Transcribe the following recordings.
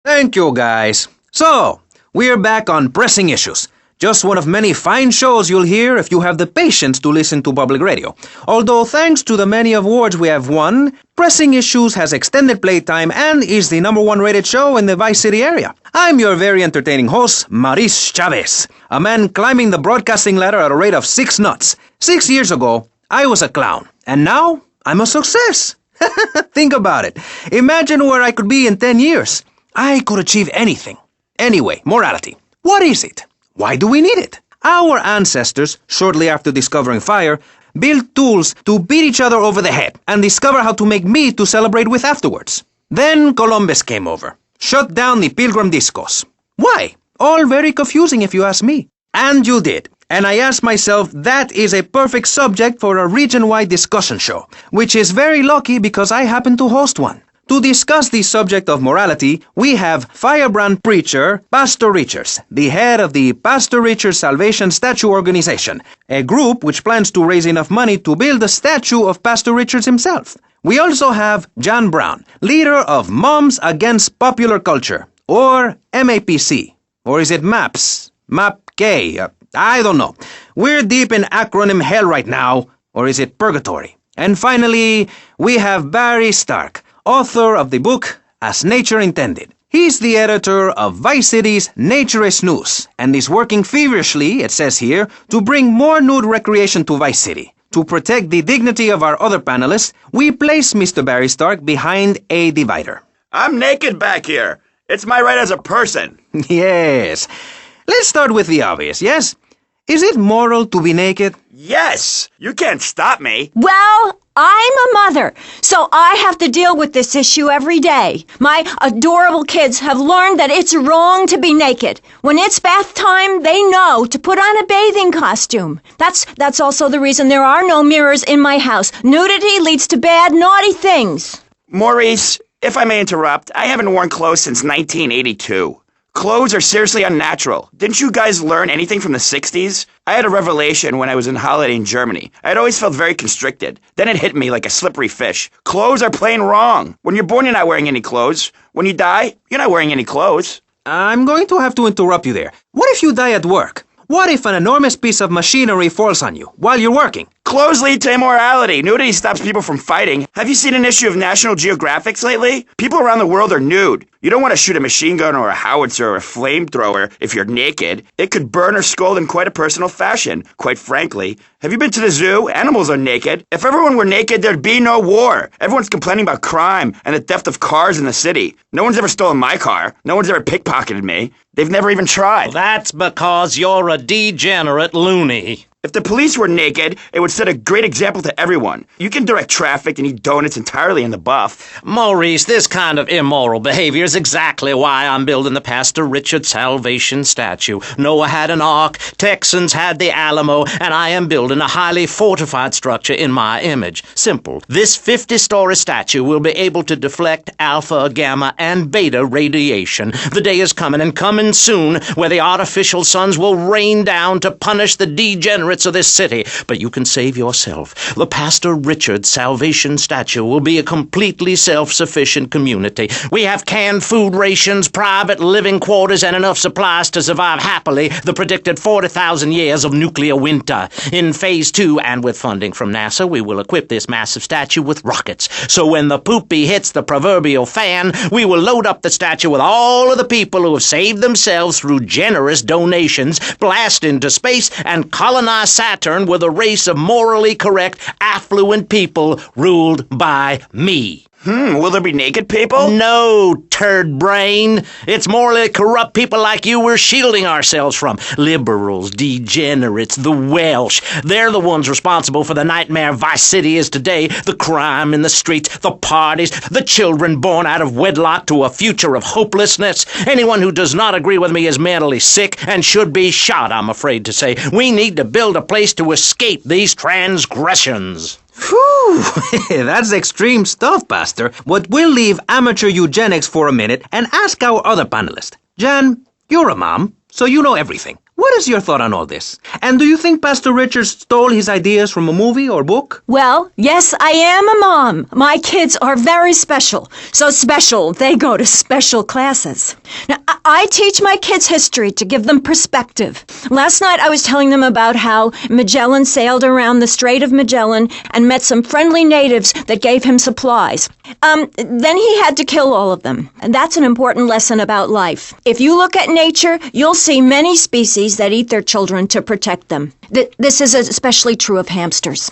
Thank you, guys. So, we're back on Pressing Issues. Just one of many fine shows you'll hear if you have the patience to listen to public radio. Although thanks to the many awards we have won, Pressing Issues has extended playtime and is the #1 rated show in the Vice City area. I'm your very entertaining host, Maurice Chavez, a man climbing the broadcasting ladder at a rate of 6 nuts. 6 years ago, I was a clown, and now I'm a success. Think about it. Imagine where I could be in 10 years. I could achieve anything. Anyway, morality. What is it? Why do we need it? Our ancestors, shortly after discovering fire, built tools to beat each other over the head and discover how to make meat to celebrate with afterwards. Then Columbus came over, shut down the Pilgrim discos. Why? All very confusing if you ask me. And you did. And I asked myself, that is a perfect subject for a region-wide discussion show, which is very lucky because I happen to host one. To discuss the subject of morality, we have firebrand preacher Pastor Richards, the head of the Pastor Richards Salvation Statue Organization, a group which plans to raise enough money to build a statue of Pastor Richards himself. We also have John Brown, leader of Moms Against Popular Culture, or MAPC. Or is it MAPS? MAPK? I don't know. We're deep in acronym hell right now, or is it purgatory? And finally, we have Barry Stark, author of the book As Nature Intended. He's the editor of Vice City's Naturist News and is working feverishly, it says here, to bring more nude recreation to Vice City. To protect the dignity of our other panelists, we place Mr. Barry Stark behind a divider. I'm naked back here. It's my right as a person. Yes. Let's start with the obvious, yes? Is it moral to be naked? Yes! You can't stop me. Well, I'm a mother, so I have to deal with this issue every day. My adorable kids have learned that it's wrong to be naked. When it's bath time, they know to put on a bathing costume. That's also the reason there are no mirrors in my house. Nudity leads to bad, naughty things. Maurice, if I may interrupt, I haven't worn clothes since 1982. Clothes are seriously unnatural. Didn't you guys learn anything from the 60s? I had a revelation when I was on holiday in Germany. I'd always felt very constricted. Then it hit me like a slippery fish. Clothes are plain wrong. When you're born, you're not wearing any clothes. When you die, you're not wearing any clothes. I'm going to have to interrupt you there. What if you die at work? What if an enormous piece of machinery falls on you while you're working? Clothes lead to immorality. Nudity stops people from fighting. Have you seen an issue of National Geographic lately? People around the world are nude. You don't want to shoot a machine gun or a howitzer or a flamethrower if you're naked. It could burn or scald in quite a personal fashion, quite frankly. Have you been to the zoo? Animals are naked. If everyone were naked, there'd be no war. Everyone's complaining about crime and the theft of cars in the city. No one's ever stolen my car. No one's ever pickpocketed me. They've never even tried. Well, that's because you're a degenerate loony. If the police were naked, it would set a great example to everyone. You can direct traffic and eat donuts entirely in the buff. Maurice, this kind of immoral behavior is exactly why I'm building the Pastor Richard Salvation statue. Noah had an ark, Texans had the Alamo, and I am building a highly fortified structure in my image. Simple. This 50-story statue will be able to deflect alpha, gamma, and beta radiation. The day is coming, and coming soon, where the artificial suns will rain down to punish the degenerates of this city, but you can save yourself. The Pastor Richard Salvation statue will be a completely self-sufficient community. We have canned food rations, private living quarters, and enough supplies to survive happily the predicted 40,000 years of nuclear winter. In Phase 2, and with funding from NASA, we will equip this massive statue with rockets. So when the poopy hits the proverbial fan, we will load up the statue with all of the people who have saved themselves through generous donations, blast into space, and colonize Saturn with a race of morally correct, affluent people ruled by me. Will there be naked people? No, turd brain. It's morally corrupt people like you we're shielding ourselves from. Liberals, degenerates, the Welsh. They're the ones responsible for the nightmare Vice City is today. The crime in the streets, the parties, the children born out of wedlock to a future of hopelessness. Anyone who does not agree with me is mentally sick and should be shot, I'm afraid to say. We need to build a place to escape these transgressions. Whew, that's extreme stuff, Pastor. But we'll leave amateur eugenics for a minute and ask our other panelist. Jan, you're a mom, so you know everything. What what is your thought on all this? And do you think Pastor Richard stole his ideas from a movie or book? Well, yes, I am a mom. My kids are very special. So special, they go to special classes. Now, I teach my kids history to give them perspective. Last night I was telling them about how Magellan sailed around the Strait of Magellan and met some friendly natives that gave him supplies. Then he had to kill all of them. And that's an important lesson about life. If you look at nature, you'll see many species that eat their children to protect them. This is especially true of hamsters.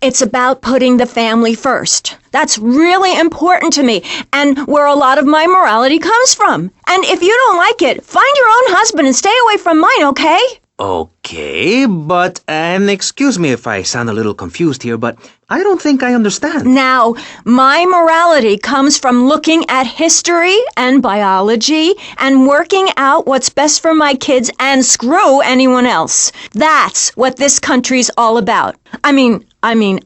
It's about putting the family first. That's really important to me and where a lot of my morality comes from. And if you don't like it, find your own husband and stay away from mine, okay? Okay, but, and excuse me if I sound a little confused here, but I don't think I understand. Now, my morality comes from looking at history and biology and working out what's best for my kids and screw anyone else. That's what this country's all about. I mean,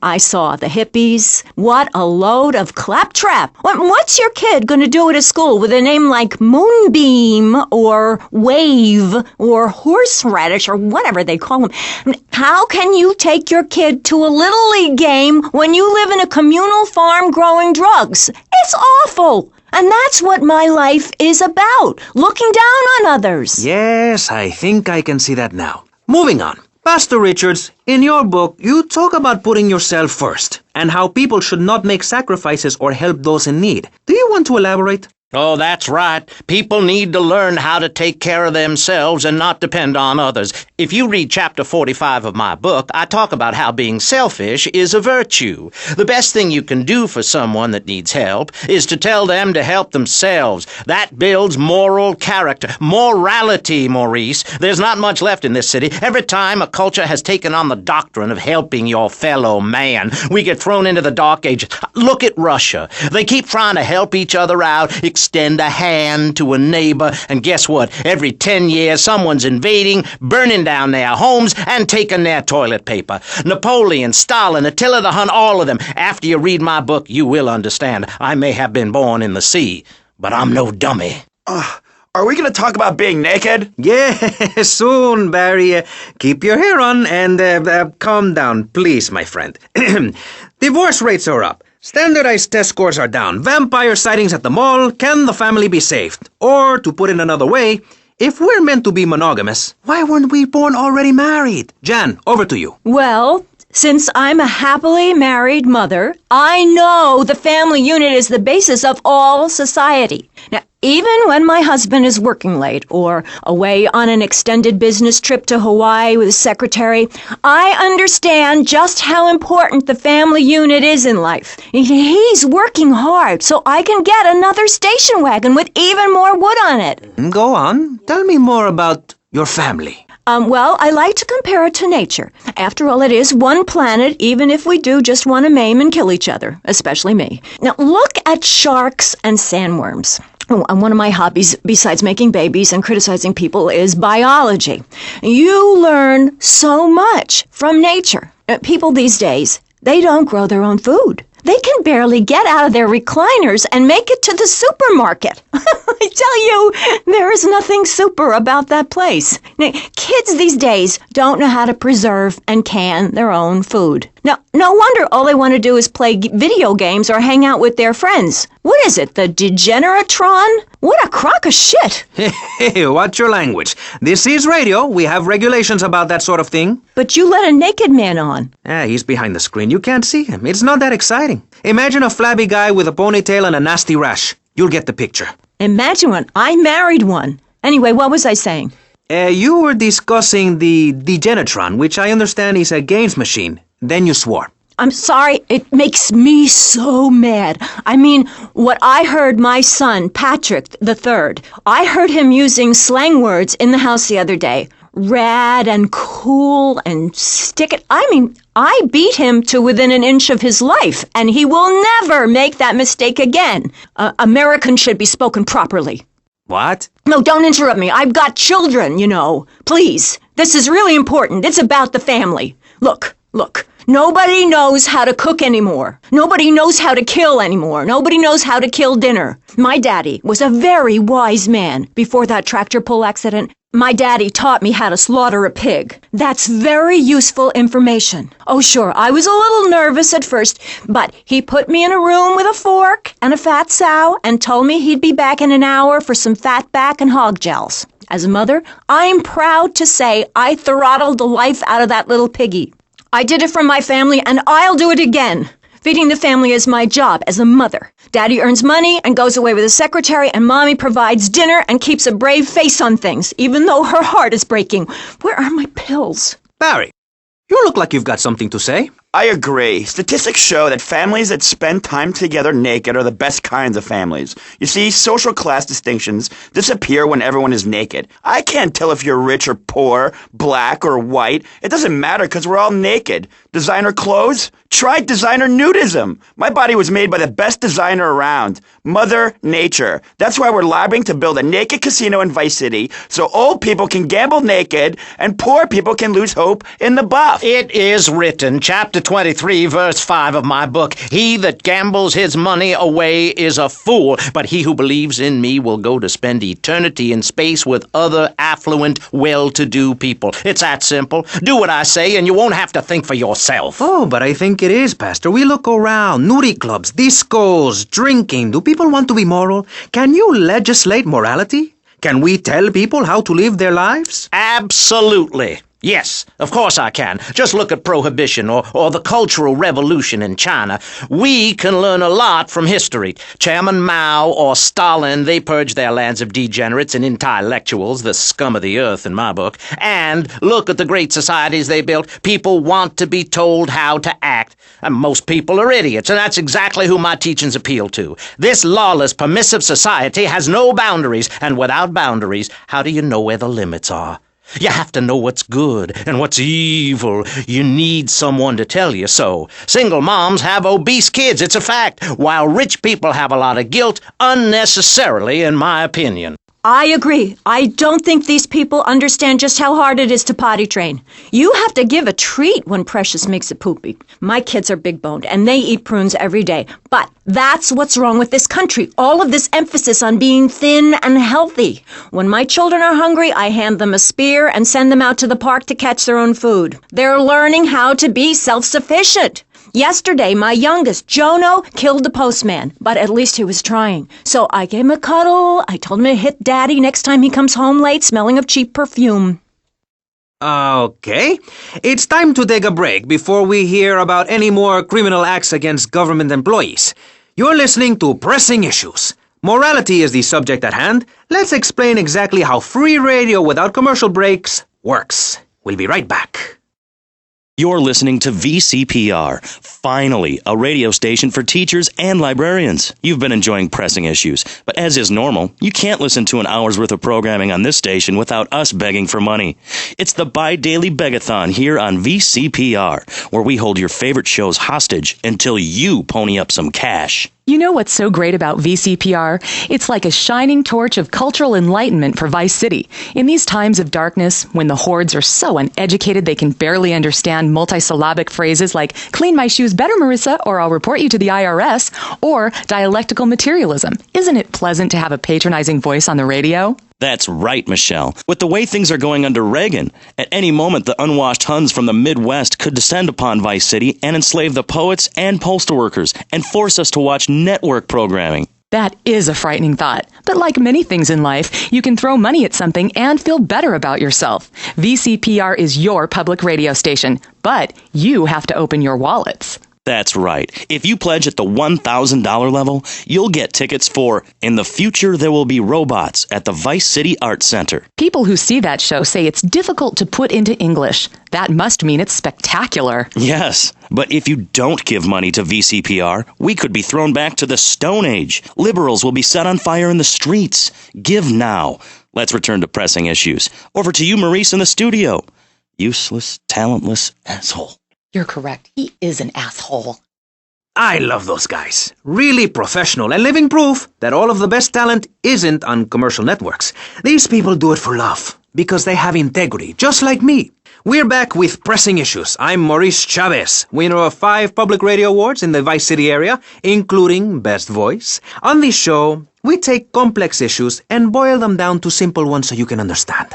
I saw the hippies. What a load of claptrap. What's your kid going to do at a school with a name like Moonbeam or Wave or Horseradish or whatever they call them? How can you take your kid to a Little League game when you live in a communal farm growing drugs? It's awful. And that's what my life is about, looking down on others. Yes, I think I can see that now. Moving on. Pastor Richards, in your book, you talk about putting yourself first and how people should not make sacrifices or help those in need. Do you want to elaborate? Oh, that's right. People need to learn how to take care of themselves and not depend on others. If you read chapter 45 of my book, I talk about how being selfish is a virtue. The best thing you can do for someone that needs help is to tell them to help themselves. That builds moral character. Morality, Maurice. There's not much left in this city. Every time a culture has taken on the doctrine of helping your fellow man, we get thrown into the dark ages. Look at Russia. They keep trying to help each other out, extend a hand to a neighbor, and guess what? Every 10 years, someone's invading, burning down their homes, and taking their toilet paper. Napoleon, Stalin, Attila the Hun, all of them. After you read my book, you will understand. I may have been born in the sea, but I'm no dummy. Are we going to talk about being naked? Yeah, soon, Barry. Keep your hair on and calm down, please, my friend. Divorce rates are up. Standardized test scores are down. Vampire sightings at the mall. Can the family be saved? Or, to put it another way, if we're meant to be monogamous, why weren't we born already married? Jan, over to you. Well, since I'm a happily married mother, I know the family unit is the basis of all society. Now, even when my husband is working late or away on an extended business trip to Hawaii with his secretary, I understand just how important the family unit is in life. He's working hard so I can get another station wagon with even more wood on it. Go on. Tell me more about your family. Well, I like to compare it to nature. After all, it is one planet, even if we do just want to maim and kill each other, especially me. Now, look at sharks and sandworms. Oh, and one of my hobbies, besides making babies and criticizing people, is biology. You learn so much from nature. People these days, they don't grow their own food. They can barely get out of their recliners and make it to the supermarket. I tell you, there is nothing super about that place. Now, kids these days don't know how to preserve and can their own food. Now, no wonder all they want to do is play video games or hang out with their friends. What is it, the Degeneratron? What a crock of shit. Hey, watch your language. This is radio. We have regulations about that sort of thing. But you let a naked man on. He's behind the screen. You can't see him. It's not that exciting. Imagine a flabby guy with a ponytail and a nasty rash. You'll get the picture. Imagine one. I married one. Anyway, what was I saying? You were discussing the Degenatron, which I understand is a games machine. Then you swore. I'm sorry, it makes me so mad. I mean, what I heard my son, Patrick III, I heard him using slang words in the house the other day. Rad and cool and stick it. I mean, I beat him to within an inch of his life, and he will never make that mistake again. Americans should be spoken properly. What? No, don't interrupt me. I've got children, you know. Please. This is really important. It's about the family. Look. Nobody knows how to cook anymore. Nobody knows how to kill anymore. Nobody knows how to kill dinner. My daddy was a very wise man before that tractor pull accident. My daddy taught me how to slaughter a pig. That's very useful information. Oh, sure, I was a little nervous at first, but he put me in a room with a fork and a fat sow and told me he'd be back in an hour for some fat back and hog gels. As a mother, I'm proud to say I throttled the life out of that little piggy. I did it for my family, and I'll do it again. Feeding the family is my job as a mother. Daddy earns money and goes away with a secretary, and Mommy provides dinner and keeps a brave face on things, even though her heart is breaking. Where are my pills? Barry, you look like you've got something to say. I agree. Statistics show that families that spend time together naked are the best kinds of families. You see, social class distinctions disappear when everyone is naked. I can't tell if you're rich or poor, black or white. It doesn't matter because we're all naked. Designer clothes? Try designer nudism. My body was made by the best designer around, Mother Nature. That's why we're lobbying to build a naked casino in Vice City so old people can gamble naked and poor people can lose hope in the buff. It is written, chapter 23, verse 5 of my book, "He that gambles his money away is a fool, but he who believes in me will go to spend eternity in space with other affluent, well-to-do people." It's that simple. Do what I say and you won't have to think for yourself. Oh, but I think it is, Pastor. We look around. Nudity clubs, discos, drinking. Do people want to be moral? Can you legislate morality? Can we tell people how to live their lives? Absolutely. Yes, of course I can. Just look at Prohibition or the Cultural Revolution in China. We can learn a lot from history. Chairman Mao or Stalin, they purged their lands of degenerates and intellectuals, the scum of the earth in my book. And look at the great societies they built. People want to be told how to act. And most people are idiots, and that's exactly who my teachings appeal to. This lawless, permissive society has no boundaries, and without boundaries, how do you know where the limits are? You have to know what's good and what's evil. You need someone to tell you so. Single moms have obese kids, it's a fact, while rich people have a lot of guilt, unnecessarily, in my opinion. I agree. I don't think these people understand just how hard it is to potty train. You have to give a treat when Precious makes a poopy. My kids are big-boned, and they eat prunes every day. But that's what's wrong with this country. All of this emphasis on being thin and healthy. When my children are hungry, I hand them a spear and send them out to the park to catch their own food. They're learning how to be self-sufficient. Yesterday, my youngest, Jono, killed the postman, but at least he was trying. So I gave him a cuddle. I told him to hit Daddy next time he comes home late, smelling of cheap perfume. Okay. It's time to take a break before we hear about any more criminal acts against government employees. You're listening to Pressing Issues. Morality is the subject at hand. Let's explain exactly how free radio without commercial breaks works. We'll be right back. You're listening to VCPR, finally, a radio station for teachers and librarians. You've been enjoying Pressing Issues, but as is normal, you can't listen to an hour's worth of programming on this station without us begging for money. It's the bi-daily begathon here on VCPR, where we hold your favorite shows hostage until you pony up some cash. You know what's so great about VCPR? It's like a shining torch of cultural enlightenment for Vice City. In these times of darkness, when the hordes are so uneducated they can barely understand multisyllabic phrases like, "Clean my shoes better, Marissa," or "I'll report you to the IRS," or dialectical materialism. Isn't it pleasant to have a patronizing voice on the radio? That's right, Michelle. With the way things are going under Reagan, at any moment the unwashed Huns from the Midwest could descend upon Vice City and enslave the poets and postal workers and force us to watch network programming. That is a frightening thought. But like many things in life, you can throw money at something and feel better about yourself. VCPR is your public radio station, but you have to open your wallets. That's right. If you pledge at the $1,000 level, you'll get tickets for In the Future There Will Be Robots at the Vice City Arts Center. People who see that show say it's difficult to put into English. That must mean it's spectacular. Yes, but if you don't give money to VCPR, we could be thrown back to the Stone Age. Liberals will be set on fire in the streets. Give now. Let's return to Pressing Issues. Over to you, Maurice, in the studio. Useless, talentless asshole. You're correct. He is an asshole. I love those guys. Really professional and living proof that all of the best talent isn't on commercial networks. These people do it for love, because they have integrity, just like me. We're back with Pressing Issues. I'm Maurice Chavez, winner of 5 public radio awards in the Vice City area, including Best Voice. On this show, we take complex issues and boil them down to simple ones so you can understand.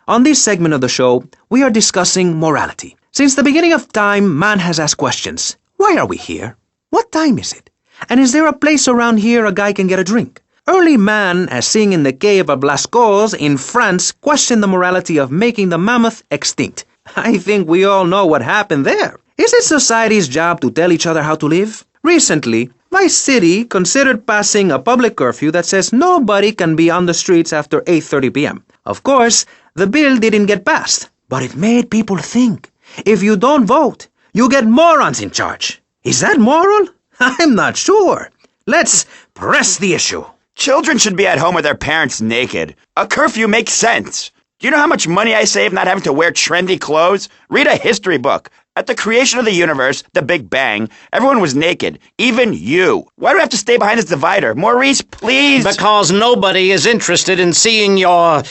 On this segment of the show, we are discussing morality. Since the beginning of time, man has asked questions. Why are we here? What time is it? And is there a place around here a guy can get a drink? Early man, as seen in the cave of Lascaux in France, questioned the morality of making the mammoth extinct. I think we all know what happened there. Is it society's job to tell each other how to live? Recently, Vice City considered passing a public curfew that says nobody can be on the streets after 8:30 p.m. Of course, the bill didn't get passed, but it made people think. If you don't vote, you get morons in charge. Is that moral? I'm not sure. Let's press the issue. Children should be at home with their parents naked. A curfew makes sense. Do you know how much money I save not having to wear trendy clothes? Read a history book. At the creation of the universe, the Big Bang, everyone was naked. Even you. Why do I have to stay behind this divider? Maurice, please. Because nobody is interested in seeing your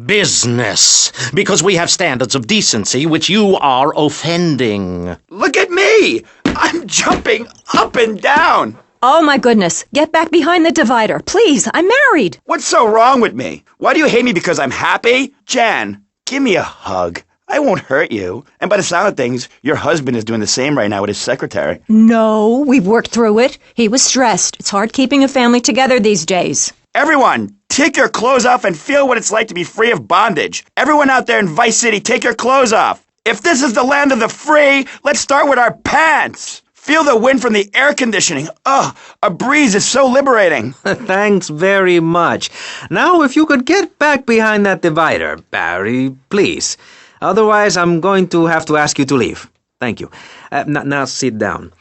business. Because we have standards of decency which you are offending. Look at me. I'm jumping up and down. Oh, my goodness. Get back behind the divider. Please, I'm married. What's so wrong with me? Why do you hate me because I'm happy? Jan, give me a hug. I won't hurt you. And by the sound of things, your husband is doing the same right now with his secretary. No, we've worked through it. He was stressed. It's hard keeping a family together these days. Everyone, take your clothes off and feel what it's like to be free of bondage. Everyone out there in Vice City, take your clothes off. If this is the land of the free, let's start with our pants. Feel the wind from the air conditioning. Ugh, a breeze is so liberating. Thanks very much. Now, if you could get back behind that divider, Barry, please. Otherwise, I'm going to have to ask you to leave. Thank you. Now sit down.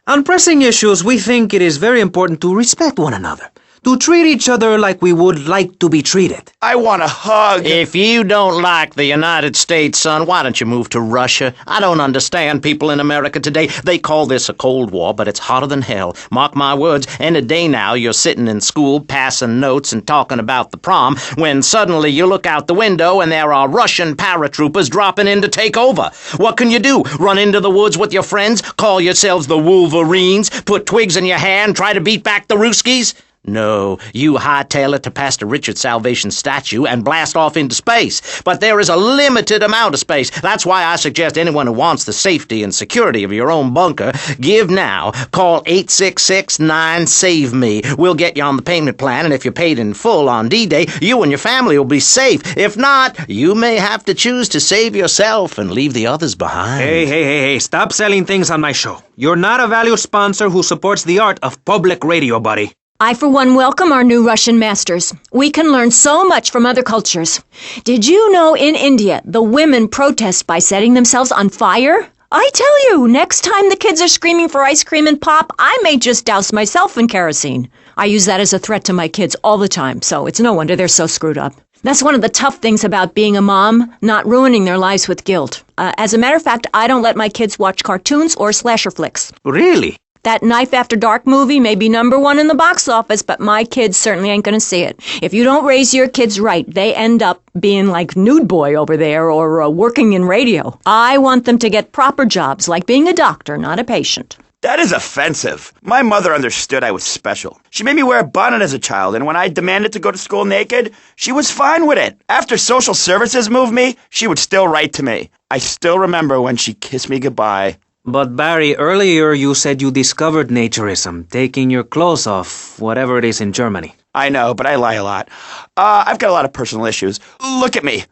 On pressing issues, we think it is very important to respect one another, to treat each other like we would like to be treated. I want a hug. If you don't like the United States, son, why don't you move to Russia? I don't understand people in America today. They call this a Cold War, but it's hotter than hell. Mark my words, any day now you're sitting in school passing notes and talking about the prom when suddenly you look out the window and there are Russian paratroopers dropping in to take over. What can you do? Run into the woods with your friends? Call yourselves the Wolverines? Put twigs in your hair and try to beat back the Ruskies? No, you hightail it to Pastor Richard's Salvation statue and blast off into space. But there is a limited amount of space. That's why I suggest anyone who wants the safety and security of your own bunker, give now. Call 866-9-SAVE-ME. We'll get you on the payment plan, and if you're paid in full on D-Day, you and your family will be safe. If not, you may have to choose to save yourself and leave the others behind. Hey, stop selling things on my show. You're not a valued sponsor who supports the art of public radio, buddy. I, for one, welcome our new Russian masters. We can learn so much from other cultures. Did you know in India, the women protest by setting themselves on fire? I tell you, next time the kids are screaming for ice cream and pop, I may just douse myself in kerosene. I use that as a threat to my kids all the time, so it's no wonder they're so screwed up. That's one of the tough things about being a mom, not ruining their lives with guilt. As a matter of fact, I don't let my kids watch cartoons or slasher flicks. Really? That Knife After Dark movie may be #1 in the box office, but my kids certainly ain't gonna see it. If you don't raise your kids right, they end up being like Nude Boy over there or working in radio. I want them to get proper jobs, like being a doctor, not a patient. That is offensive. My mother understood I was special. She made me wear a bonnet as a child, and when I demanded to go to school naked, she was fine with it. After social services moved me, she would still write to me. I still remember when she kissed me goodbye. But Barry, earlier you said you discovered naturism, taking your clothes off, whatever it is in Germany. I know, but I lie a lot. I've got a lot of personal issues. Look at me.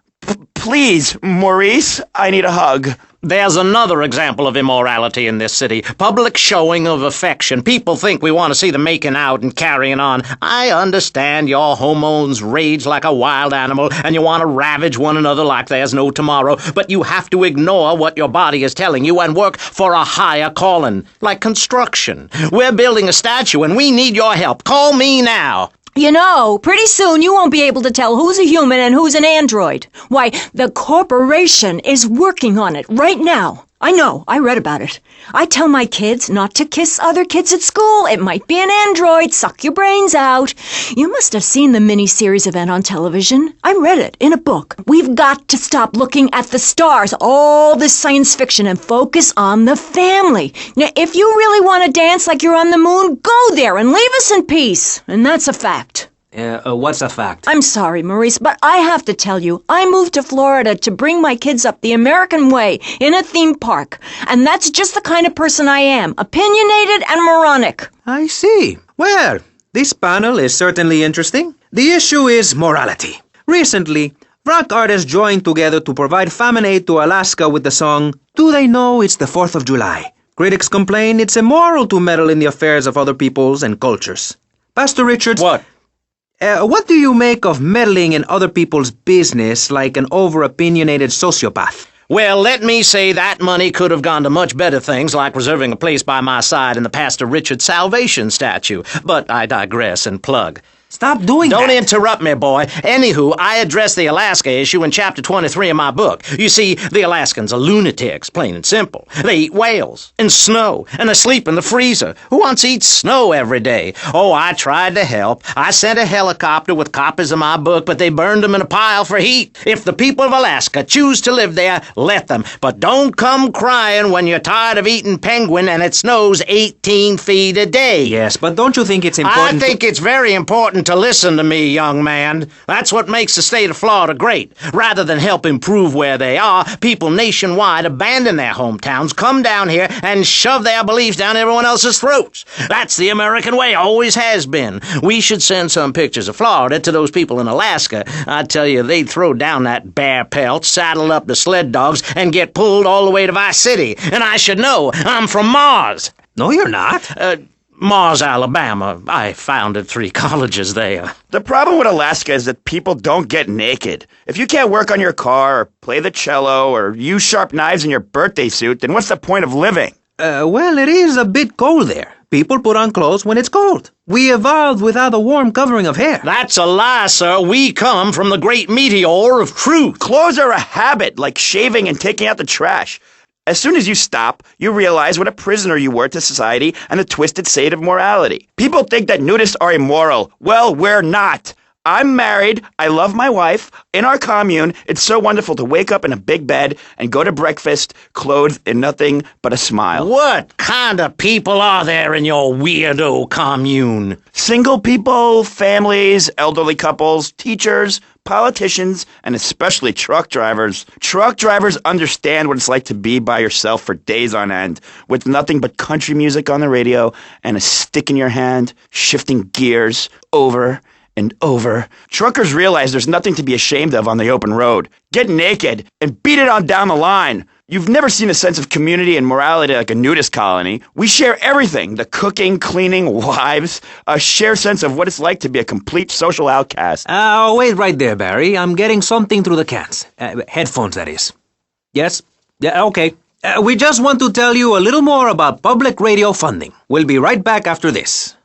Please, Maurice, I need a hug. There's another example of immorality in this city. Public showing of affection. People think we want to see them making out and carrying on. I understand your hormones rage like a wild animal and you want to ravage one another like there's no tomorrow, but you have to ignore what your body is telling you and work for a higher calling, like construction. We're building a statue and we need your help. Call me now. You know, pretty soon you won't be able to tell who's a human and who's an android. Why, the corporation is working on it right now. I know, I read about it. I tell my kids not to kiss other kids at school. It might be an android, suck your brains out. You must have seen the mini-series event on television. I read it in a book. We've got to stop looking at the stars, all this science fiction, and focus on the family. Now, if you really want to dance like you're on the moon, go there and leave us in peace. And that's a fact. What's a fact? I'm sorry, Maurice, but I have to tell you, I moved to Florida to bring my kids up the American way in a theme park. And that's just the kind of person I am, opinionated and moronic. I see. Well, this panel is certainly interesting. The issue is morality. Recently, rock artists joined together to provide famine aid to Alaska with the song, Do They Know It's the 4th of July? Critics complain it's immoral to meddle in the affairs of other peoples and cultures. Pastor Richards... What? What do you make of meddling in other people's business like an over-opinionated sociopath? Well, let me say that money could have gone to much better things, like reserving a place by my side in the Pastor Richard Salvation statue. But I digress and plug. Stop doing that. Don't interrupt me, boy. Anywho, I addressed the Alaska issue in Chapter 23 of my book. You see, the Alaskans are lunatics, plain and simple. They eat whales and snow, and they sleep in the freezer. Who wants to eat snow every day? Oh, I tried to help. I sent a helicopter with copies of my book, but they burned them in a pile for heat. If the people of Alaska choose to live there, let them. But don't come crying when you're tired of eating penguin and it snows 18 feet a day. Yes, but don't you think it's important I think it's very important to listen to me, young man. That's what makes the state of Florida great. Rather than help improve where they are, people nationwide abandon their hometowns, come down here, and shove their beliefs down everyone else's throats. That's the American way, always has been. We should send some pictures of Florida to those people in Alaska. I tell you, they'd throw down that bear pelt, saddle up the sled dogs, and get pulled all the way to Vice City. And I should know, I'm from Mars. No, you're not. Mars, Alabama. I founded 3 colleges there. The problem with Alaska is that people don't get naked. If you can't work on your car, or play the cello, or use sharp knives in your birthday suit, then what's the point of living? Well, it is a bit cold there. People put on clothes when it's cold. We evolved without a warm covering of hair. That's a lie, sir. We come from the great meteor of truth. Clothes are a habit, like shaving and taking out the trash. As soon as you stop, you realize what a prisoner you were to society and the twisted state of morality. People think that nudists are immoral. Well, we're not. I'm married. I love my wife. In our commune, it's so wonderful to wake up in a big bed and go to breakfast clothed in nothing but a smile. What kind of people are there in your weirdo commune? Single people, families, elderly couples, teachers, politicians, and especially truck drivers. Truck drivers understand what it's like to be by yourself for days on end, with nothing but country music on the radio and a stick in your hand, shifting gears over and over. Truckers realize there's nothing to be ashamed of on the open road. Get naked and beat it on down the line. You've never seen a sense of community and morality like a nudist colony. We share everything, the cooking, cleaning, wives, a shared sense of what it's like to be a complete social outcast. Oh, wait right there, Barry. I'm getting something through the cans. Headphones, that is. Yes? Yeah, okay. We just want to tell you a little more about public radio funding. We'll be right back after this.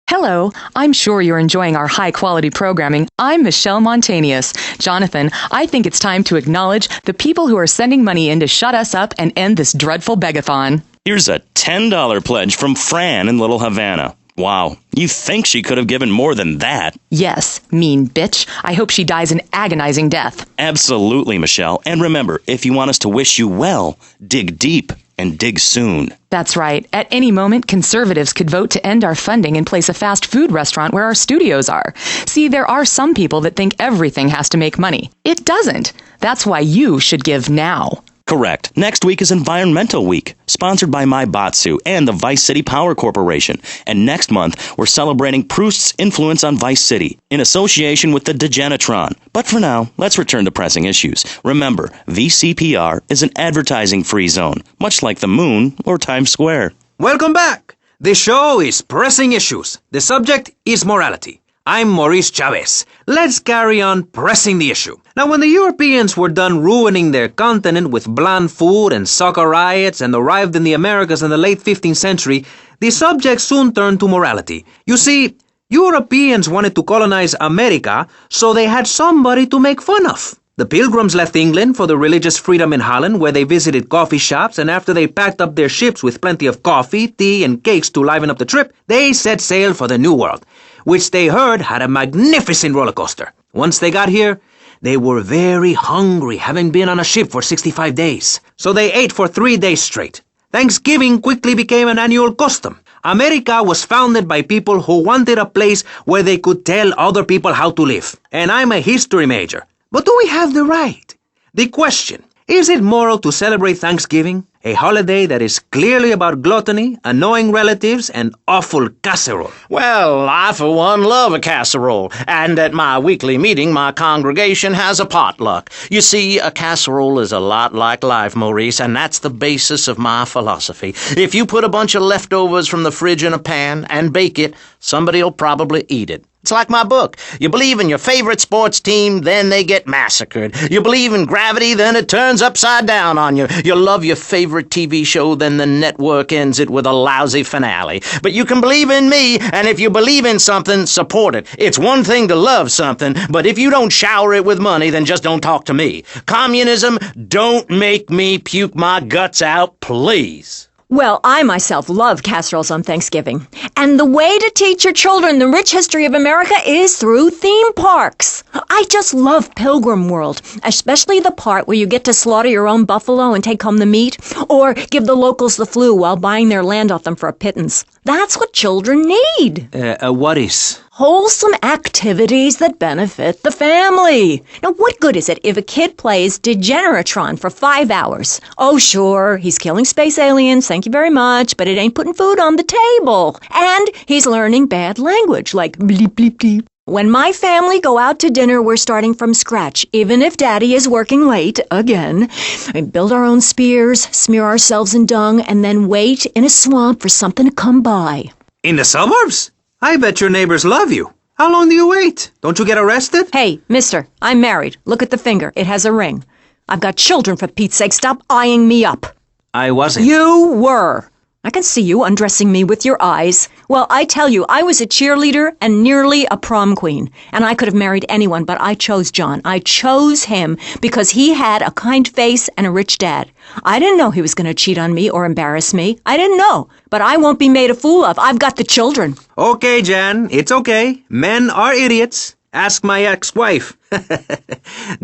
Hello, I'm sure you're enjoying our high-quality programming. I'm Michelle Montanius. Jonathan, I think it's time to acknowledge the people who are sending money in to shut us up and end this dreadful begathon. Here's a $10 pledge from Fran in Little Havana. Wow, you think she could have given more than that? Yes, mean bitch. I hope she dies an agonizing death. Absolutely, Michelle. And remember, if you want us to wish you well, dig deep and dig soon. That's right. At any moment, conservatives could vote to end our funding and place a fast food restaurant where our studios are. See, there are some people that think everything has to make money. It doesn't. That's why you should give now. Correct. Next week is Environmental Week, sponsored by My Batsu and the Vice City Power Corporation. And next month, we're celebrating Proust's influence on Vice City in association with the Degenitron. But for now, let's return to pressing issues. Remember, VCPR is an advertising-free zone, much like the moon or Times Square. Welcome back. The show is Pressing Issues. The subject is morality. I'm Maurice Chavez. Let's carry on pressing the issue. Now, when the Europeans were done ruining their continent with bland food and soccer riots and arrived in the Americas in the late 15th century, the subject soon turned to morality. You see, Europeans wanted to colonize America, so they had somebody to make fun of. The Pilgrims left England for the religious freedom in Holland, where they visited coffee shops, and after they packed up their ships with plenty of coffee, tea, and cakes to liven up the trip, they set sail for the New World, which they heard had a magnificent roller coaster. Once they got here, they were very hungry, having been on a ship for 65 days. So they ate for 3 days straight. Thanksgiving quickly became an annual custom. America was founded by people who wanted a place where they could tell other people how to live. And I'm a history major. But do we have the right? The question, is it moral to celebrate Thanksgiving, a holiday that is clearly about gluttony, annoying relatives, and awful casserole? Well, I for one love a casserole, and at my weekly meeting my congregation has a potluck. You see, a casserole is a lot like life, Maurice, and that's the basis of my philosophy. If you put a bunch of leftovers from the fridge in a pan and bake it, somebody'll probably eat it. It's like my book. You believe in your favorite sports team, then they get massacred. You believe in gravity, then it turns upside down on you. You love your favorite TV show, then the network ends it with a lousy finale. But you can believe in me, and if you believe in something, support it. It's one thing to love something, but if you don't shower it with money, then just don't talk to me. Communism, don't make me puke my guts out, please. Well, I myself love casseroles on Thanksgiving. And the way to teach your children the rich history of America is through theme parks. I just love Pilgrim World, especially the part where you get to slaughter your own buffalo and take home the meat, or give the locals the flu while buying their land off them for a pittance. That's what children need. What is? Wholesome activities that benefit the family. Now, what good is it if a kid plays Degeneratron for 5 hours? Oh, sure, he's killing space aliens, thank you very much, but it ain't putting food on the table. And he's learning bad language, like bleep, bleep, bleep. When my family go out to dinner, we're starting from scratch, even if Daddy is working late, again. We build our own spears, smear ourselves in dung, and then wait in a swamp for something to come by. In the suburbs? I bet your neighbors love you. How long do you wait? Don't you get arrested? Hey, mister, I'm married. Look at the finger. It has a ring. I've got children, for Pete's sake. Stop eyeing me up. I wasn't. You were. I can see you undressing me with your eyes. Well, I tell you, I was a cheerleader and nearly a prom queen. And I could have married anyone, but I chose John. I chose him because he had a kind face and a rich dad. I didn't know he was going to cheat on me or embarrass me. I didn't know. But I won't be made a fool of. I've got the children. Okay, Jan, it's okay. Men are idiots. Ask my ex-wife.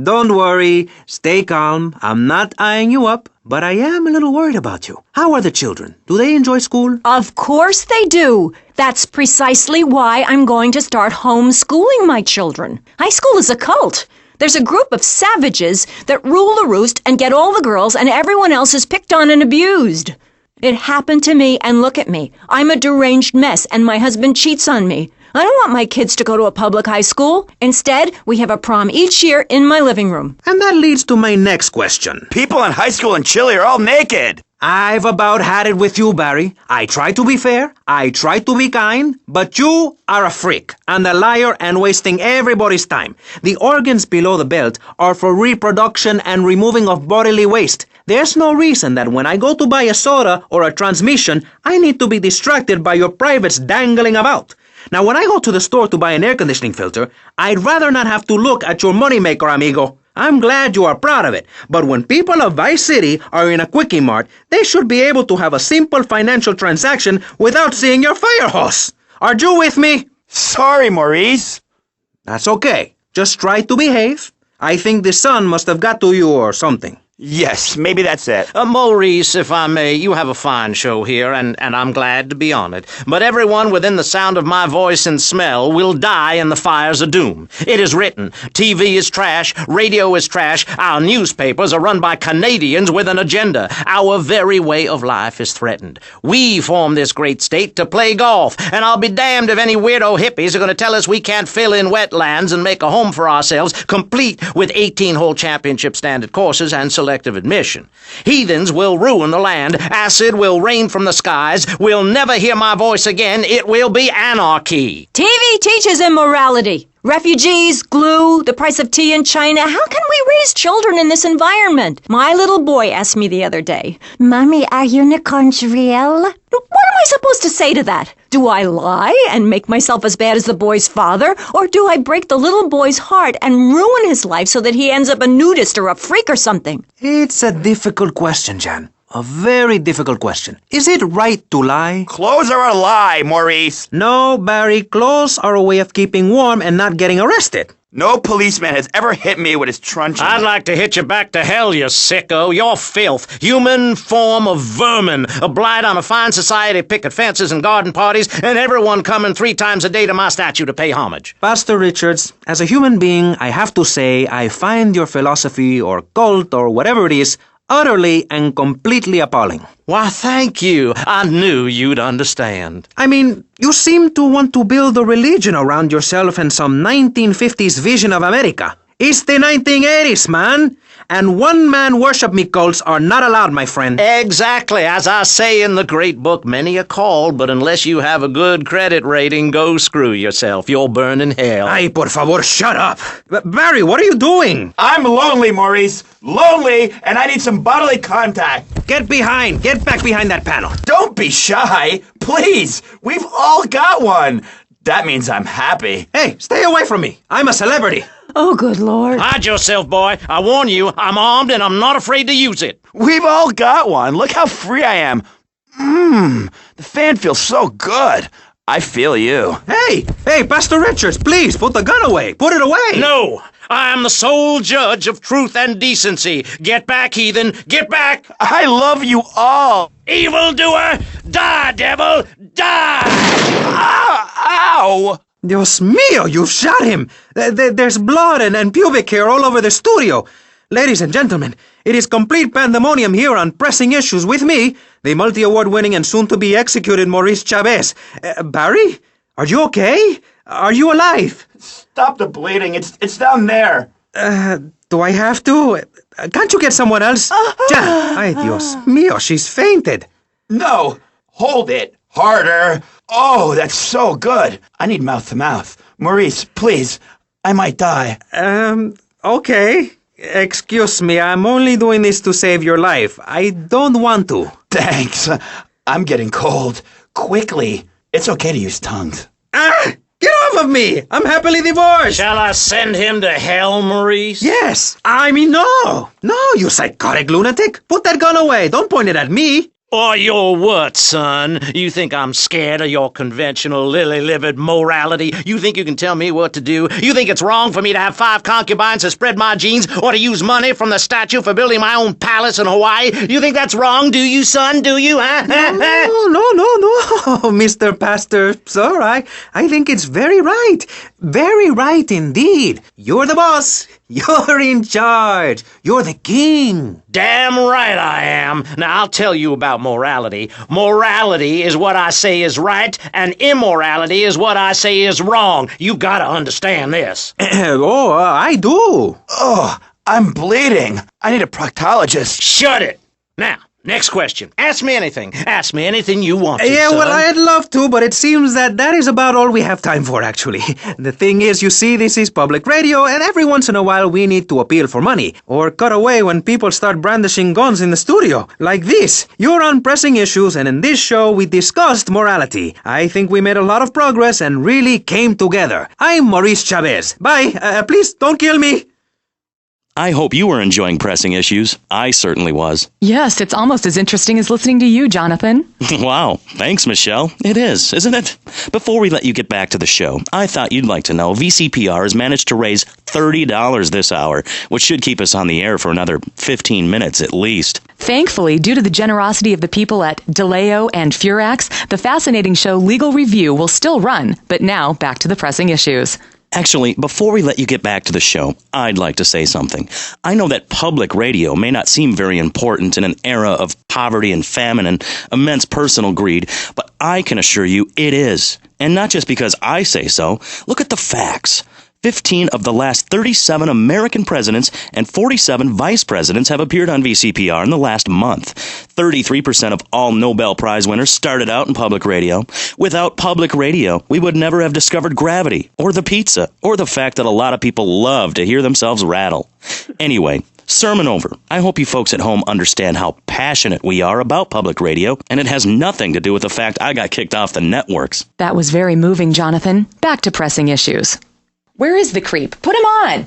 Don't worry. Stay calm. I'm not eyeing you up, but I am a little worried about you. How are the children? Do they enjoy school? Of course they do. That's precisely why I'm going to start homeschooling my children. High school is a cult. There's a group of savages that rule the roost and get all the girls, and everyone else is picked on and abused. It happened to me, and look at me. I'm a deranged mess, and my husband cheats on me. I don't want my kids to go to a public high school. Instead, we have a prom each year in my living room. And that leads to my next question. People in high school in Chile are all naked. I've about had it with you, Barry. I try to be fair, I try to be kind, but you are a freak and a liar and wasting everybody's time. The organs below the belt are for reproduction and removing of bodily waste. There's no reason that when I go to buy a soda or a transmission, I need to be distracted by your privates dangling about. Now, when I go to the store to buy an air conditioning filter, I'd rather not have to look at your moneymaker, amigo. I'm glad you are proud of it, but when people of Vice City are in a Quickie Mart, they should be able to have a simple financial transaction without seeing your fire hose. Are you with me? Sorry, Maurice. That's okay. Just try to behave. I think the sun must have got to you or something. Yes, maybe that's it. Maurice, if I may, you have a fine show here, and I'm glad to be on it. But everyone within the sound of my voice and smell will die in the fires of doom. It is written. TV is trash. Radio is trash. Our newspapers are run by Canadians with an agenda. Our very way of life is threatened. We formed this great state to play golf, and I'll be damned if any weirdo hippies are going to tell us we can't fill in wetlands and make a home for ourselves, complete with 18-hole championship standard courses and selective admission. Heathens will ruin the land. Acid will rain from the skies. We'll never hear my voice again. It will be anarchy. TV teaches immorality. Refugees, glue, the price of tea in China. How can we raise children in this environment? My little boy asked me the other day, Mommy, are unicorns real? What am I supposed to say to that? Do I lie and make myself as bad as the boy's father? Or do I break the little boy's heart and ruin his life so that he ends up a nudist or a freak or something? It's a difficult question, Jan. A very difficult question. Is it right to lie? Clothes are a lie, Maurice. No, Barry, clothes are a way of keeping warm and not getting arrested. No policeman has ever hit me with his truncheon. I'd like to hit you back to hell, you sicko. You're filth, human form of vermin, a blight on a fine society, picket fences and garden parties, and everyone coming 3 times a day to my statue to pay homage. Pastor Richards, as a human being, I have to say I find your philosophy or cult or whatever it is utterly and completely appalling. Why, thank you. I knew you'd understand. I mean, you seem to want to build a religion around yourself and some 1950s vision of America. It's the 1980s, man. And one-man worship me cults are not allowed, my friend. Exactly. As I say in the great book, many are called, but unless you have a good credit rating, go screw yourself. You'll burn in hell. Ay, por favor, shut up. Barry, what are you doing? I'm lonely, Maurice. Lonely, and I need some bodily contact. Get back behind that panel. Don't be shy. Please. We've all got one. That means I'm happy. Hey, stay away from me. I'm a celebrity. Oh, good Lord. Hide yourself, boy. I warn you, I'm armed and I'm not afraid to use it. We've all got one. Look how free I am. The fan feels so good. I feel you. Hey, Pastor Richards, please, put the gun away. Put it away. No, I am the sole judge of truth and decency. Get back, heathen. Get back. I love you all. Evildoer, die, devil, die! Ow! Dios mío, you've shot him. There's blood and pubic hair all over the studio. Ladies and gentlemen, it is complete pandemonium here on Pressing Issues with me, the multi-award-winning and soon-to-be executed Maurice Chavez. Barry, are you okay? Are you alive? Stop the bleeding. It's down there. Do I have to? Can't you get someone else? Ay, Dios mío, she's fainted. No. Hold it. Harder. Oh, that's so good. I need mouth-to-mouth. Maurice, please. I might die. Okay. Excuse me, I'm only doing this to save your life. I don't want to. Thanks. I'm getting cold. Quickly. It's okay to use tongues. Get off of me! I'm happily divorced! Shall I send him to hell, Maurice? Yes! I mean, no! No, you psychotic lunatic! Put that gun away! Don't point it at me! Or your what, son? You think I'm scared of your conventional lily-livered morality? You think you can tell me what to do? You think it's wrong for me to have 5 concubines to spread my genes or to use money from the statue for building my own palace in Hawaii? You think that's wrong, do you, son? Do you, huh? No, Mr. Pastor, sir, I think it's very right. Very right indeed. You're the boss. You're in charge. You're the king. Damn right I am. Now, I'll tell you about morality. Morality is what I say is right, and immorality is what I say is wrong. You gotta understand this. I do. Oh, I'm bleeding. I need a proctologist. Shut it. Now, next question. Ask me anything. Ask me anything you want to, Yeah, son. well, I'd love to, but it seems that is about all we have time for, actually. The thing is, you see, this is public radio, and every once in a while we need to appeal for money, or cut away when people start brandishing guns in the studio. Like this. You're on Pressing Issues, and in this show we discussed morality. I think we made a lot of progress and really came together. I'm Maurice Chavez. Bye. Please, don't kill me. I hope you were enjoying Pressing Issues. I certainly was. Yes, it's almost as interesting as listening to you, Jonathan. Wow. Thanks, Michelle. It is, isn't it? Before we let you get back to the show, I thought you'd like to know VCPR has managed to raise $30 this hour, which should keep us on the air for another 15 minutes at least. Thankfully, due to the generosity of the people at DeLeo and Furax, the fascinating show Legal Review will still run. But now, back to the Pressing Issues. Actually, before we let you get back to the show, I'd like to say something. I know that public radio may not seem very important in an era of poverty and famine and immense personal greed, but I can assure you it is. And not just because I say so. Look at the facts. 15 of the last 37 American presidents and 47 vice presidents have appeared on VCPR in the last month. 33% of all Nobel Prize winners started out in public radio. Without public radio, we would never have discovered gravity, or the pizza, or the fact that a lot of people love to hear themselves rattle. Anyway, sermon over. I hope you folks at home understand how passionate we are about public radio, and it has nothing to do with the fact I got kicked off the networks. That was very moving, Jonathan. Back to Pressing Issues. Where is the creep? Put him on!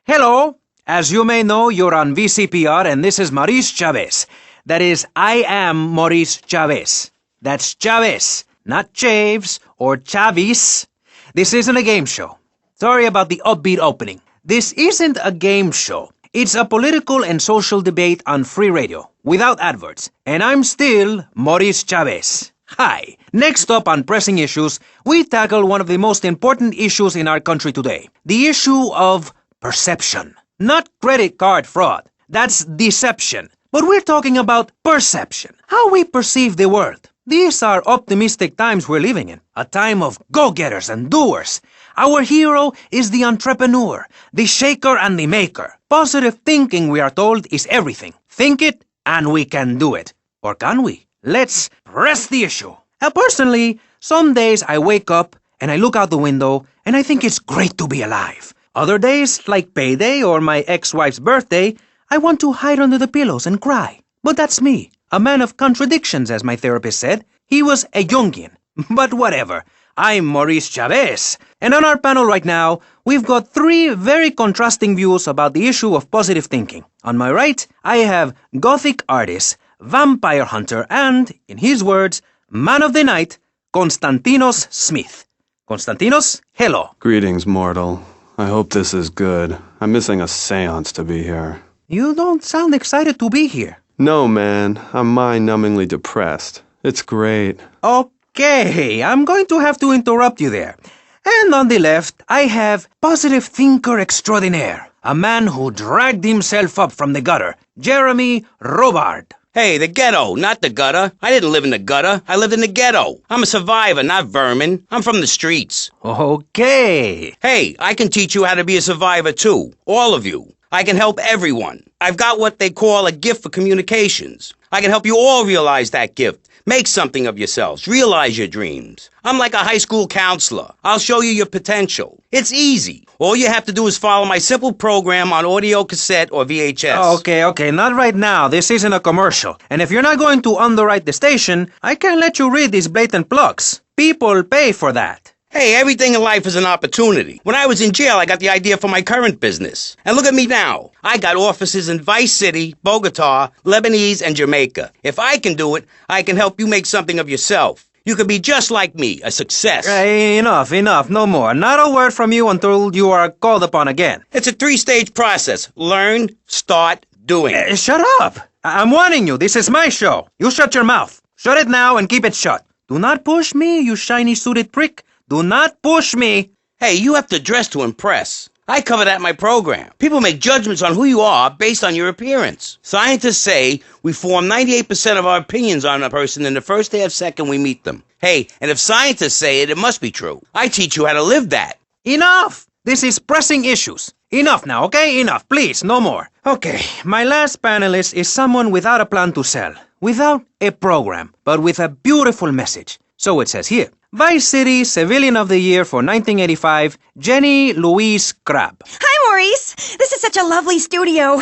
Hello. As you may know, you're on VCPR, and this is Maurice Chavez. That is, I am Maurice Chavez. That's Chavez, not Chaves or Chavis. This isn't a game show. Sorry about the upbeat opening. This isn't a game show. It's a political and social debate on free radio, without adverts. And I'm still Maurice Chavez. Hi. Next up on Pressing Issues, we tackle one of the most important issues in our country today. The issue of perception. Not credit card fraud. That's deception. But we're talking about perception. How we perceive the world. These are optimistic times we're living in. A time of go-getters and doers. Our hero is the entrepreneur, the shaker and the maker. Positive thinking, we are told, is everything. Think it and we can do it. Or can we? Let's press the issue. Now, personally, some days I wake up and I look out the window and I think it's great to be alive. Other days, like payday or my ex-wife's birthday, I want to hide under the pillows and cry. But that's me. A man of contradictions, as my therapist said. He was a Jungian. But whatever. I'm Maurice Chavez. And on our panel right now, we've got three very contrasting views about the issue of positive thinking. On my right, I have Gothic artist, vampire hunter, and, in his words, man of the night, Konstantinos Smith. Konstantinos, hello. Greetings, mortal. I hope this is good. I'm missing a seance to be here. You don't sound excited to be here. No, man. I'm mind-numbingly depressed. It's great. Okay, I'm going to have to interrupt you there. And on the left, I have positive thinker extraordinaire, a man who dragged himself up from the gutter, Jeremy Robards. Hey, the ghetto, not the gutter. I didn't live in the gutter. I lived in the ghetto. I'm a survivor, not vermin. I'm from the streets. Okay. Hey, I can teach you how to be a survivor too. All of you. I can help everyone. I've got what they call a gift for communications. I can help you all realize that gift. Make something of yourselves. Realize your dreams. I'm like a high school counselor. I'll show you your potential. It's easy. All you have to do is follow my simple program on audio cassette or VHS. Okay, not right now. This isn't a commercial. And if you're not going to underwrite the station, I can't let you read these blatant plugs. People pay for that. Hey, everything in life is an opportunity. When I was in jail, I got the idea for my current business. And look at me now. I got offices in Vice City, Bogota, Lebanese, and Jamaica. If I can do it, I can help you make something of yourself. You could be just like me, a success. Enough, no more. Not a word from you until you are called upon again. It's a 3-stage process. Learn, start, doing. Shut up. I'm warning you, this is my show. You shut your mouth. Shut it now and keep it shut. Do not push me, you shiny suited prick. Do not push me. Hey, you have to dress to impress. I cover that in my program. People make judgments on who you are based on your appearance. Scientists say we form 98% of our opinions on a person in the first half-second we meet them. Hey, and if scientists say it, it must be true. I teach you how to live that. Enough! This is pressing issues. Enough now, okay? Enough, please, no more. Okay, my last panelist is someone without a plan to sell, without a program, but with a beautiful message. So it says here. Vice City Civilian of the Year for 1985, Jenny Louise Crabb. Hi, Maurice. This is such a lovely studio.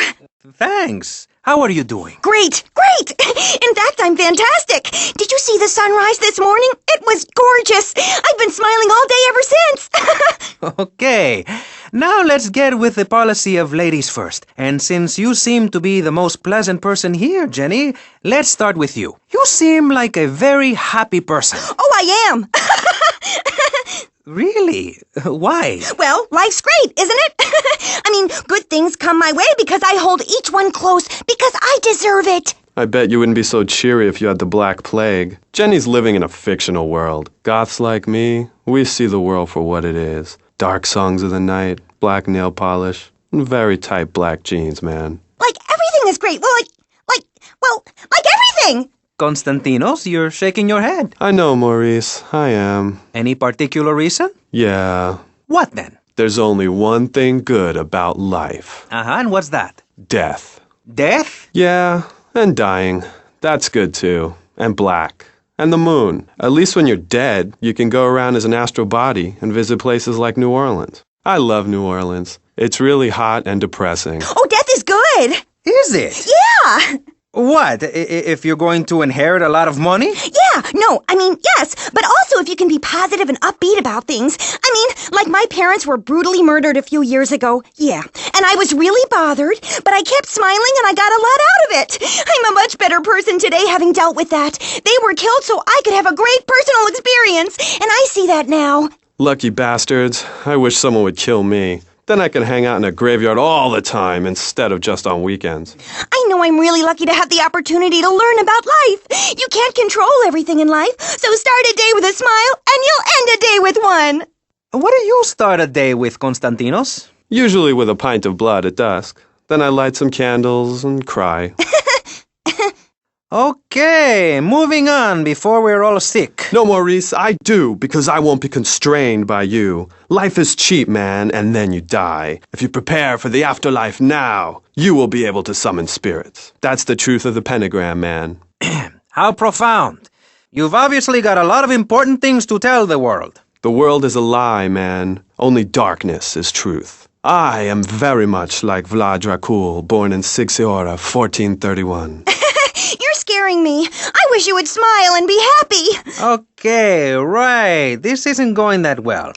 Thanks. How are you doing? Great. In fact, I'm fantastic. Did you see the sunrise this morning? It was gorgeous. I've been smiling all day ever since. Okay. Now let's get with the policy of ladies first. And since you seem to be the most pleasant person here, Jenny, let's start with you. You seem like a very happy person. Oh, I am. Really? Why? Well, life's great, isn't it? I mean, good things come my way because I hold each one close because I deserve it. I bet you wouldn't be so cheery if you had the Black Plague. Jenny's living in a fictional world. Goths like me, we see the world for what it is. Dark songs of the night, black nail polish, and very tight black jeans, man. Like everything is great. Well, like everything. Konstantinos, you're shaking your head. I know, Maurice. I am. Any particular reason? Yeah. What then? There's only one thing good about life. And what's that? Death. Death? Yeah, and dying. That's good too. And black. And the moon. At least when you're dead, you can go around as an astral body and visit places like New Orleans. I love New Orleans. It's really hot and depressing. Oh, death is good. Is it? Yeah. What? If you're going to inherit a lot of money? Yeah, no, I mean, yes, but also if you can be positive and upbeat about things. I mean, like my parents were brutally murdered a few years ago, yeah, and I was really bothered, but I kept smiling and I got a lot out of it. I'm a much better person today having dealt with that. They were killed so I could have a great personal experience, and I see that now. Lucky bastards. I wish someone would kill me. Then I could hang out in a graveyard all the time instead of just on weekends. I know I'm really lucky to have the opportunity to learn about life. You can't control everything in life, so start a day with a smile and you'll end a day with one. What do you start a day with, Konstantinos? Usually with a pint of blood at dusk. Then I light some candles and cry. Okay, moving on before we're all sick. No, Maurice, I do, because I won't be constrained by you. Life is cheap, man, and then you die. If you prepare for the afterlife now, you will be able to summon spirits. That's the truth of the pentagram, man. How profound. You've obviously got a lot of important things to tell the world. The world is a lie, man. Only darkness is truth. I am very much like Vlad Dracul, born in Sixiora, 1431. You're scaring me. I wish you would smile and be happy. Okay, right. This isn't going that well.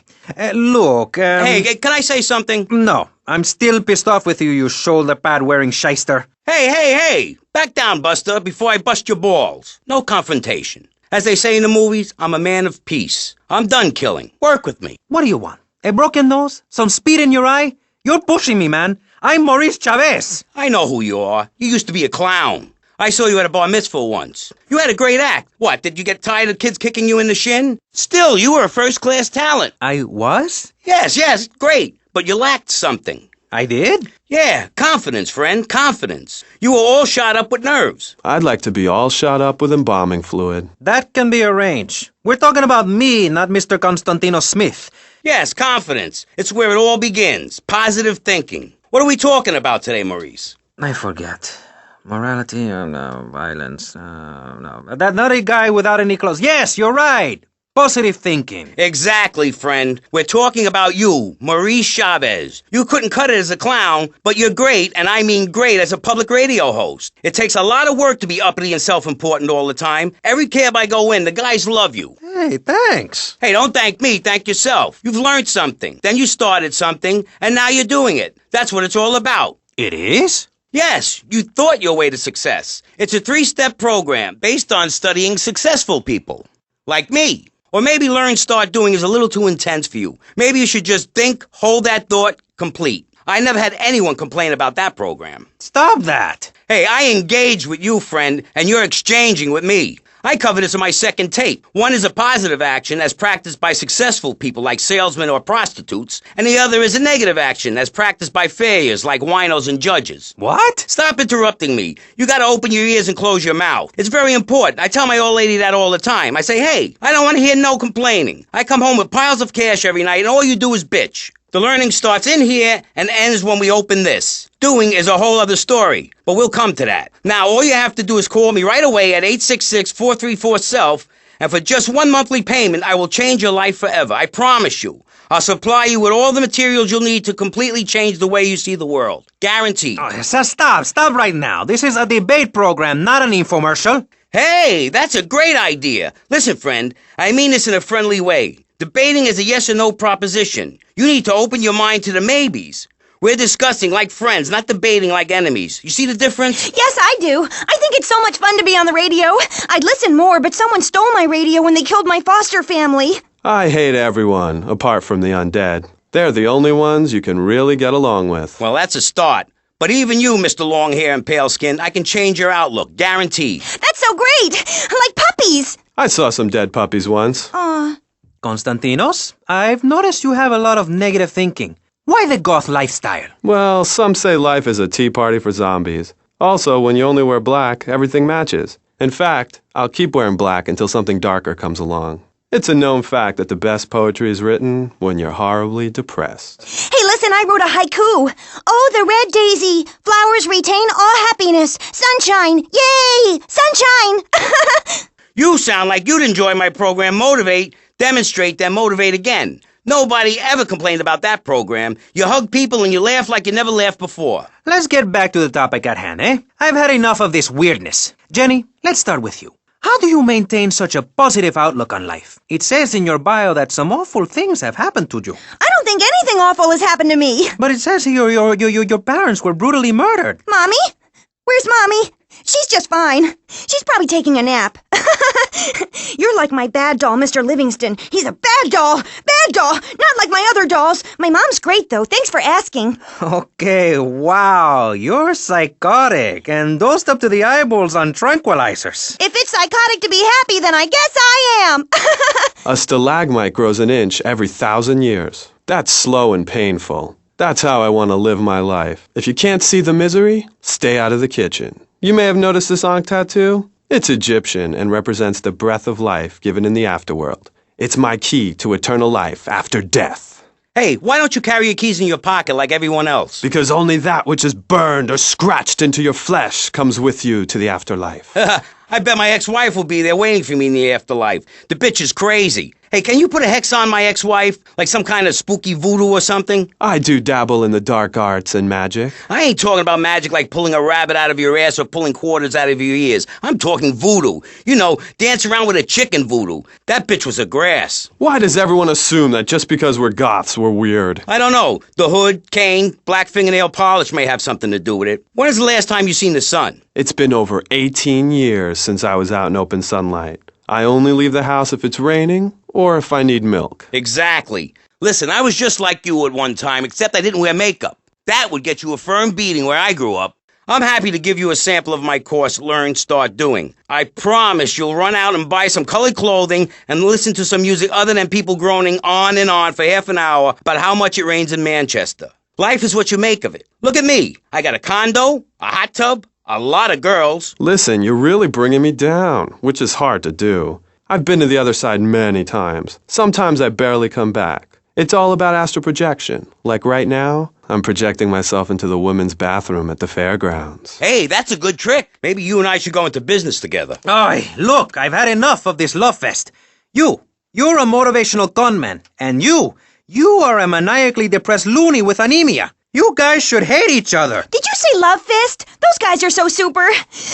Look, Hey, can I say something? No, I'm still pissed off with you, you shoulder-pad-wearing shyster. Hey! Back down, Buster, before I bust your balls. No confrontation. As they say in the movies, I'm a man of peace. I'm done killing. Work with me. What do you want? A broken nose? Some speed in your eye? You're pushing me, man. I'm Maurice Chavez. I know who you are. You used to be a clown. I saw you at a bar mitzvah once. You had a great act. What, did you get tired of kids kicking you in the shin? Still, you were a first-class talent. I was? Yes, great. But you lacked something. I did? Yeah, confidence, friend, confidence. You were all shot up with nerves. I'd like to be all shot up with embalming fluid. That can be arranged. We're talking about me, not Mr. Constantino Smith. Yes, confidence. It's where it all begins. Positive thinking. What are we talking about today, Maurice? I forget. Morality, no. Violence, no. That nutty guy without any clothes. Yes, you're right. Positive thinking. Exactly, friend. We're talking about you, Maurice Chavez. You couldn't cut it as a clown, but you're great, and I mean great, as a public radio host. It takes a lot of work to be uppity and self-important all the time. Every cab I go in, the guys love you. Hey, thanks. Hey, don't thank me, thank yourself. You've learned something. Then you started something, and now you're doing it. That's what it's all about. It is? Yes, you thought your way to success. It's a 3-step program based on studying successful people. Like me. Or maybe learn start doing is a little too intense for you. Maybe you should just think, hold that thought, complete. I never had anyone complain about that program. Stop that. Hey, I engage with you, friend, and you're exchanging with me. I cover this in my second tape. One is a positive action as practiced by successful people like salesmen or prostitutes, and the other is a negative action as practiced by failures like winos and judges. What? Stop interrupting me. You gotta open your ears and close your mouth. It's very important. I tell my old lady that all the time. I say, hey, I don't want to hear no complaining. I come home with piles of cash every night and all you do is bitch. The learning starts in here and ends when we open this. Doing is a whole other story, but we'll come to that. Now, all you have to do is call me right away at 866-434-SELF, and for just one monthly payment, I will change your life forever. I promise you. I'll supply you with all the materials you'll need to completely change the way you see the world. Guaranteed. Oh, so stop right now. This is a debate program, not an infomercial. Hey, that's a great idea. Listen, friend, I mean this in a friendly way. Debating is a yes or no proposition. You need to open your mind to the maybes. We're discussing like friends, not debating like enemies. You see the difference? Yes, I do. I think it's so much fun to be on the radio. I'd listen more, but someone stole my radio when they killed my foster family. I hate everyone, apart from the undead. They're the only ones you can really get along with. Well, that's a start. But even you, Mr. Long Hair and Pale Skin, I can change your outlook. Guaranteed. That's so great. Like puppies. I saw some dead puppies once. Aw. Konstantinos, I've noticed you have a lot of negative thinking. Why the goth lifestyle? Well, some say life is a tea party for zombies. Also, when you only wear black, everything matches. In fact, I'll keep wearing black until something darker comes along. It's a known fact that the best poetry is written when you're horribly depressed. Hey, listen, I wrote a haiku. Oh, the red daisy, flowers retain all happiness. Sunshine, yay, sunshine. You sound like you'd enjoy my program Motivate, Demonstrate, then Motivate Again. Nobody ever complained about that program. You hug people and you laugh like you never laughed before. Let's get back to the topic at hand, eh? I've had enough of this weirdness. Jenny, let's start with you. How do you maintain such a positive outlook on life? It says in your bio that some awful things have happened to you. I don't think anything awful has happened to me. But it says here your parents were brutally murdered. Mommy? Where's Mommy? She's just fine. She's probably taking a nap. You're like my bad doll, Mr. Livingston. He's a bad doll. Bad doll. Not like my other dolls. My mom's great, though. Thanks for asking. Okay, wow, you're psychotic and dosed up to the eyeballs on tranquilizers. If it's psychotic to be happy, then I guess I am. A stalagmite grows an inch every 1,000 years. That's slow and painful. That's how I want to live my life. If you can't see the misery, stay out of the kitchen. You may have noticed this ankh tattoo. It's Egyptian and represents the breath of life given in the afterworld. It's my key to eternal life after death. Hey, why don't you carry your keys in your pocket like everyone else? Because only that which is burned or scratched into your flesh comes with you to the afterlife. I bet my ex-wife will be there waiting for me in the afterlife. The bitch is crazy. Hey, can you put a hex on my ex-wife? Like some kind of spooky voodoo or something? I do dabble in the dark arts and magic. I ain't talking about magic like pulling a rabbit out of your ass or pulling quarters out of your ears. I'm talking voodoo. You know, dance around with a chicken voodoo. That bitch was a grass. Why does everyone assume that just because we're goths, we're weird? I don't know. The hood, cane, black fingernail polish may have something to do with it. When is the last time you seen the sun? It's been over 18 years since I was out in open sunlight. I only leave the house if it's raining or if I need milk. Exactly. Listen, I was just like you at one time, except I didn't wear makeup. That would get you a firm beating where I grew up. I'm happy to give you a sample of my course, Learn, Start Doing. I promise you'll run out and buy some colored clothing and listen to some music other than people groaning on and on for half an hour about how much it rains in Manchester. Life is what you make of it. Look at me. I got a condo, a hot tub, a lot of girls. Listen, you're really bringing me down, which is hard to do. I've been to the other side many times. Sometimes I barely come back. It's all about astral projection. Like right now, I'm projecting myself into the women's bathroom at the fairgrounds. Hey, that's a good trick. Maybe you and I should go into business together. Ay, look, I've had enough of this love fest. You're a motivational conman, and you are a maniacally depressed loony with anemia. You guys should hate each other. Did you say love fist? Those guys are so super.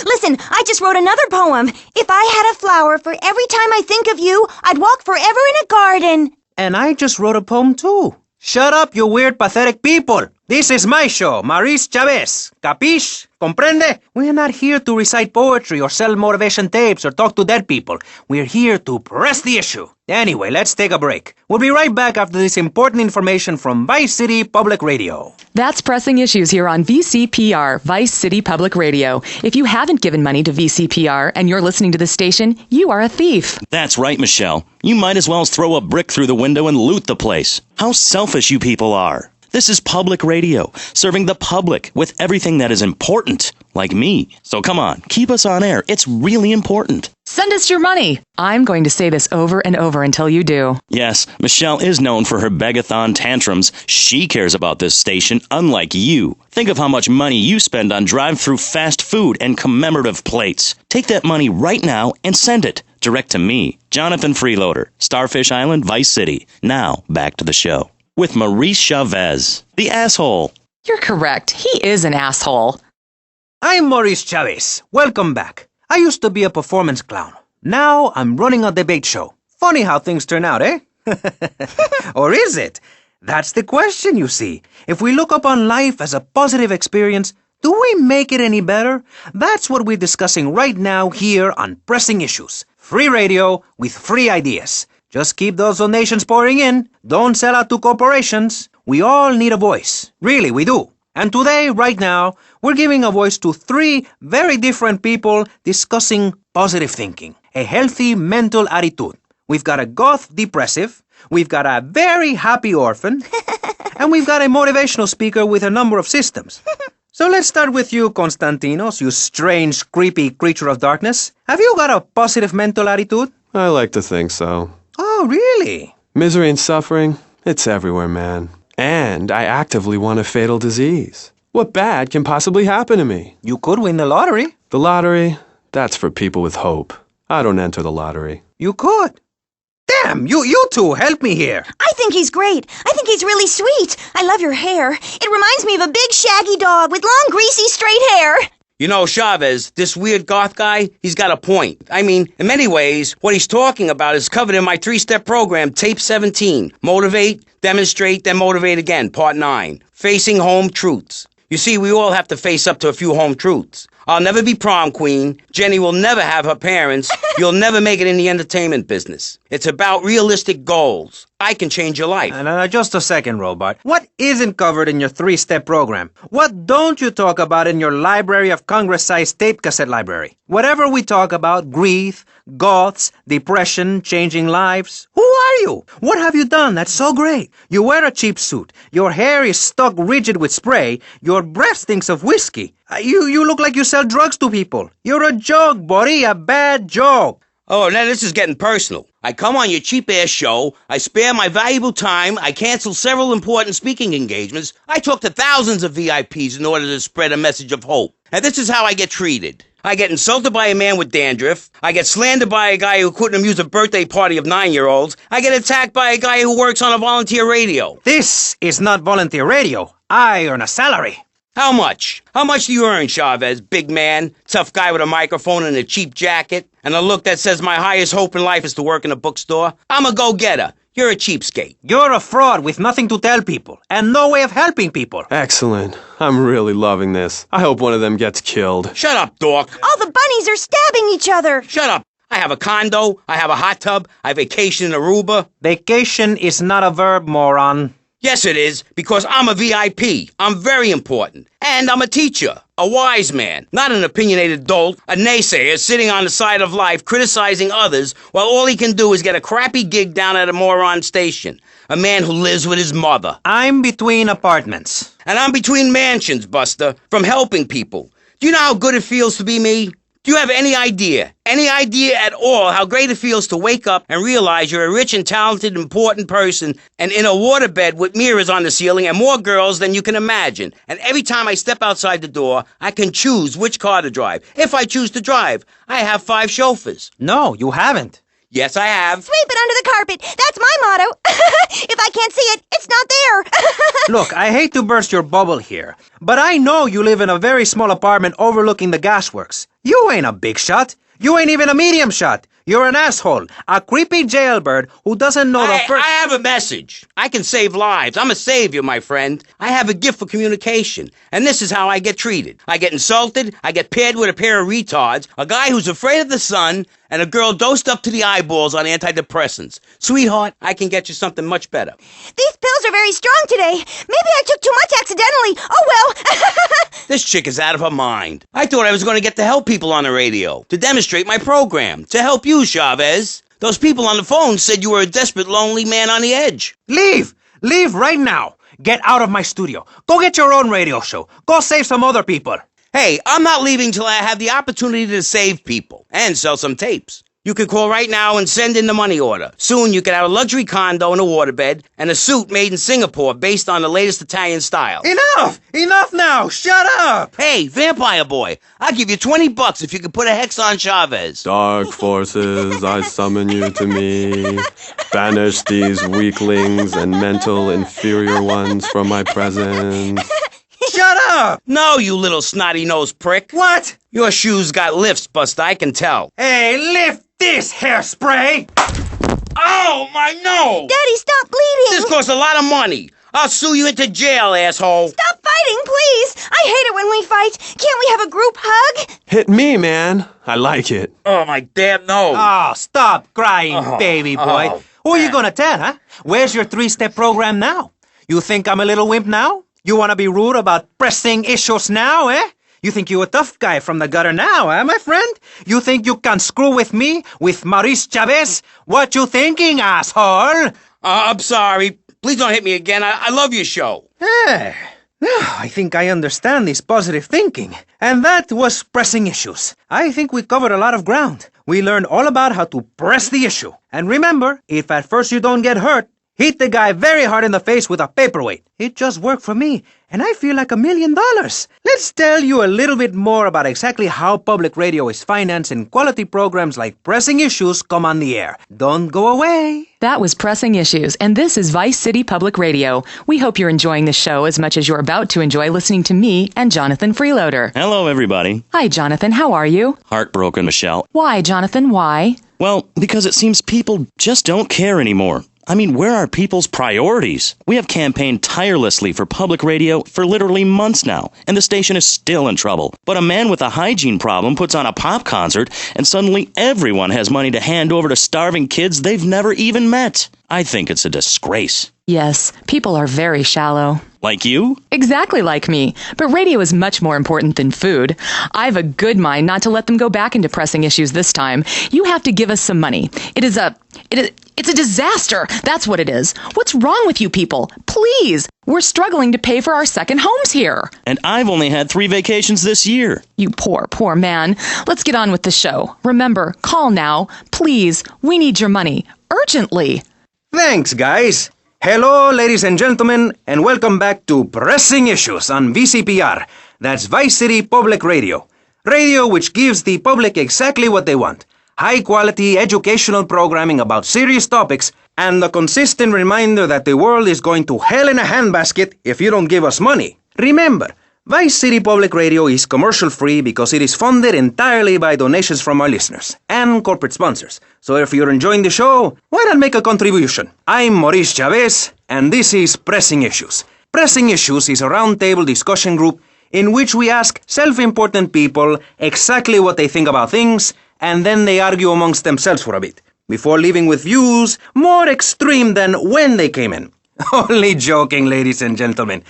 Listen, I just wrote another poem. If I had a flower for every time I think of you, I'd walk forever in a garden. And I just wrote a poem too. Shut up, you weird, pathetic people. This is my show, Maurice Chavez. Capiche? Comprende? We're not here to recite poetry or sell motivation tapes or talk to dead people. We're here to press the issue. Anyway, let's take a break. We'll be right back after this important information from Vice City Public Radio. That's Pressing Issues here on VCPR, Vice City Public Radio. If you haven't given money to VCPR and you're listening to the station, you are a thief. That's right, Michelle. You might as well throw a brick through the window and loot the place. How selfish you people are. This is public radio, serving the public with everything that is important, like me. So come on, keep us on air. It's really important. Send us your money. I'm going to say this over and over until you do. Yes, Michelle is known for her begathon tantrums. She cares about this station, unlike you. Think of how much money you spend on drive-through fast food and commemorative plates. Take that money right now and send it direct to me, Jonathan Freeloader, Starfish Island, Vice City. Now, back to the show. With Maurice Chavez, the asshole. You're correct. He is an asshole. I'm Maurice Chavez. Welcome back. I used to be a performance clown. Now I'm running a debate show. Funny how things turn out, eh? Or is it? That's the question, you see. If we look upon life as a positive experience, do we make it any better? That's what we're discussing right now here on Pressing Issues. Free radio with free ideas. Just keep those donations pouring in. Don't sell out to corporations. We all need a voice. Really, we do. And today, right now, we're giving a voice to 3 very different people discussing positive thinking, a healthy mental attitude. We've got a goth depressive, we've got a very happy orphan, and we've got a motivational speaker with a number of systems. So let's start with you, Konstantinos, you strange, creepy creature of darkness. Have you got a positive mental attitude? I like to think so. Oh, really? Misery and suffering, it's everywhere, man. And I actively want a fatal disease. What bad can possibly happen to me? You could win the lottery. The lottery, that's for people with hope. I don't enter the lottery. You could. Damn, you two, help me here. I think he's great. I think he's really sweet. I love your hair. It reminds me of a big shaggy dog with long, greasy, straight hair. You know, Chavez, this weird goth guy, he's got a point. I mean, in many ways, what he's talking about is covered in my 3-step program, Tape 17. Motivate, demonstrate, then motivate again, Part 9. Facing home truths. You see, we all have to face up to a few home truths. I'll never be prom queen. Jenny will never have her parents. You'll never make it in the entertainment business. It's about realistic goals. I can change your life. Just a second, Robart. What isn't covered in your 3-step program? What don't you talk about in your Library of Congress-sized tape cassette library? Whatever we talk about, grief, goths, depression, changing lives. Who are you? What have you done that's so great? You wear a cheap suit. Your hair is stuck rigid with spray. Your breath stinks of whiskey. You look like you sell drugs to people. You're a joke, buddy, a bad joke. Oh, now this is getting personal. I come on your cheap-ass show, I spare my valuable time, I cancel several important speaking engagements, I talk to thousands of VIPs in order to spread a message of hope. And this is how I get treated. I get insulted by a man with dandruff, I get slandered by a guy who couldn't amuse a birthday party of 9-year-olds, I get attacked by a guy who works on a volunteer radio. This is not volunteer radio. I earn a salary. How much? How much do you earn, Chavez? Big man, tough guy with a microphone and a cheap jacket, and a look that says my highest hope in life is to work in a bookstore? I'm a go-getter. You're a cheapskate. You're a fraud with nothing to tell people, and no way of helping people. Excellent. I'm really loving this. I hope one of them gets killed. Shut up, dork. All the bunnies are stabbing each other. Shut up. I have a condo, I have a hot tub, I vacation in Aruba. Vacation is not a verb, moron. Yes, it is, because I'm a VIP. I'm very important. And I'm a teacher, a wise man, not an opinionated dolt, a naysayer sitting on the side of life criticizing others while all he can do is get a crappy gig down at a moron station. A man who lives with his mother. I'm between apartments. And I'm between mansions, Buster, from helping people. Do you know how good it feels to be me? Do you have any idea at all how great it feels to wake up and realize you're a rich and talented, important person and in a waterbed with mirrors on the ceiling and more girls than you can imagine? And every time I step outside the door, I can choose which car to drive. If I choose to drive, I have 5 chauffeurs. No, you haven't. Yes, I have. Sweep it under the carpet. That's my motto. If I can't see it, it's not there. Look, I hate to burst your bubble here, but I know you live in a very small apartment overlooking the gasworks. You ain't a big shot. You ain't even a medium shot. You're an asshole, a creepy jailbird who doesn't know the first... I have a message. I can save lives. I'm a savior, my friend. I have a gift for communication, and this is how I get treated. I get insulted, I get paired with a pair of retards, a guy who's afraid of the sun, and a girl dosed up to the eyeballs on antidepressants. Sweetheart, I can get you something much better. These pills are very strong today. Maybe I took too much accidentally. Oh, well. This chick is out of her mind. I thought I was going to get to help people on the radio, to demonstrate my program, to help you, Chavez. Those people on the phone said you were a desperate, lonely man on the edge. Leave! Leave right now! Get out of my studio. Go get your own radio show. Go save some other people. Hey, I'm not leaving till I have the opportunity to save people and sell some tapes. You can call right now and send in the money order. Soon you can have a luxury condo and a waterbed and a suit made in Singapore based on the latest Italian style. Enough! Enough now! Shut up! Hey, vampire boy, I'll give you $20 if you can put a hex on Chavez. Dark forces, I summon you to me. Banish these weaklings and mental inferior ones from my presence. Shut up! No, you little snotty-nosed prick. What? Your shoes got lifts, Buster, I can tell. Hey, lift this hairspray! Oh, my nose! Daddy, stop bleeding. This costs a lot of money. I'll sue you into jail, asshole. Stop fighting, please. I hate it when we fight. Can't we have a group hug? Hit me, man. I like it. Oh, my damn nose. Oh, stop crying, baby boy. Who are you gonna tell, huh? Where's your 3-step program now? You think I'm a little wimp now? You wanna be rude about pressing issues now, eh? You think you a tough guy from the gutter now, eh, my friend? You think you can screw with me, with Maurice Chavez? What you thinking, asshole? I'm sorry. Please don't hit me again. I love your show. I think I understand this positive thinking. And that was pressing issues. I think we covered a lot of ground. We learned all about how to press the issue. And remember, if at first you don't get hurt, hit the guy very hard in the face with a paperweight. It just worked for me, and I feel like $1 million. Let's tell you a little bit more about exactly how public radio is financed and quality programs like Pressing Issues come on the air. Don't go away. That was Pressing Issues, and this is Vice City Public Radio. We hope you're enjoying the show as much as you're about to enjoy listening to me and Jonathan Freeloader. Hello, everybody. Hi, Jonathan. How are you? Heartbroken, Michelle. Why, Jonathan? Why? Well, because it seems people just don't care anymore. I mean, where are people's priorities? We have campaigned tirelessly for public radio for literally months now, and the station is still in trouble. But a man with a hygiene problem puts on a pop concert, and suddenly everyone has money to hand over to starving kids they've never even met. I think it's a disgrace. Yes, people are very shallow. Like you? Exactly like me. But radio is much more important than food. I have a good mind not to let them go back into pressing issues this time. You have to give us some money. It's a disaster. That's what it is. What's wrong with you people? Please. We're struggling to pay for our second homes here. And I've only had 3 vacations this year. You poor man. Let's get on with the show. Remember, call now. Please. We need your money. Urgently. Thanks, guys. Hello, ladies and gentlemen, and welcome back to Pressing Issues on VCPR. That's Vice City Public Radio. Radio which gives the public exactly what they want. High-quality educational programming about serious topics, and the consistent reminder that the world is going to hell in a handbasket if you don't give us money. Remember, Vice City Public Radio is commercial-free because it is funded entirely by donations from our listeners and corporate sponsors. So if you're enjoying the show, why not make a contribution? I'm Maurice Chavez, and this is Pressing Issues. Pressing Issues is a roundtable discussion group in which we ask self-important people exactly what they think about things, and then they argue amongst themselves for a bit, before leaving with views more extreme than when they came in. Only joking, ladies and gentlemen.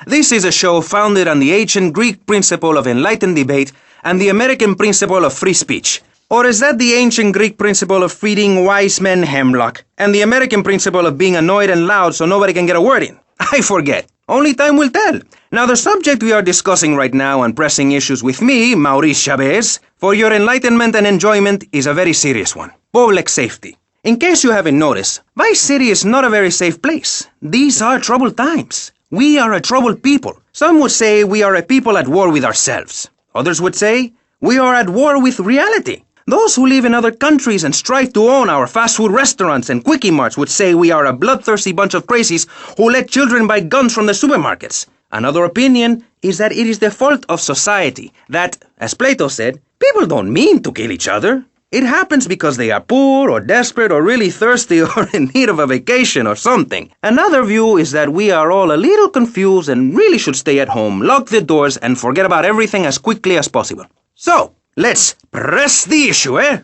This is a show founded on the ancient Greek principle of enlightened debate and the American principle of free speech. Or is that the ancient Greek principle of feeding wise men hemlock and the American principle of being annoyed and loud so nobody can get a word in? I forget. Only time will tell. Now, the subject we are discussing right now on Pressing Issues with me, Maurice Chavez, for your enlightenment and enjoyment is a very serious one. Public safety. In case you haven't noticed, Vice City is not a very safe place. These are troubled times. We are a troubled people. Some would say we are a people at war with ourselves. Others would say we are at war with reality. Those who live in other countries and strive to own our fast food restaurants and quickie marts would say we are a bloodthirsty bunch of crazies who let children buy guns from the supermarkets. Another opinion is that it is the fault of society, that, as Plato said, people don't mean to kill each other. It happens because they are poor or desperate or really thirsty or in need of a vacation or something. Another view is that we are all a little confused and really should stay at home, lock the doors, and forget about everything as quickly as possible. So, let's press the issue, eh?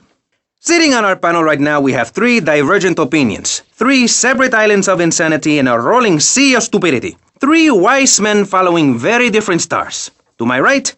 Sitting on our panel right now, we have 3 divergent opinions, 3 separate islands of insanity in a rolling sea of stupidity, 3 wise men following very different stars. To my right,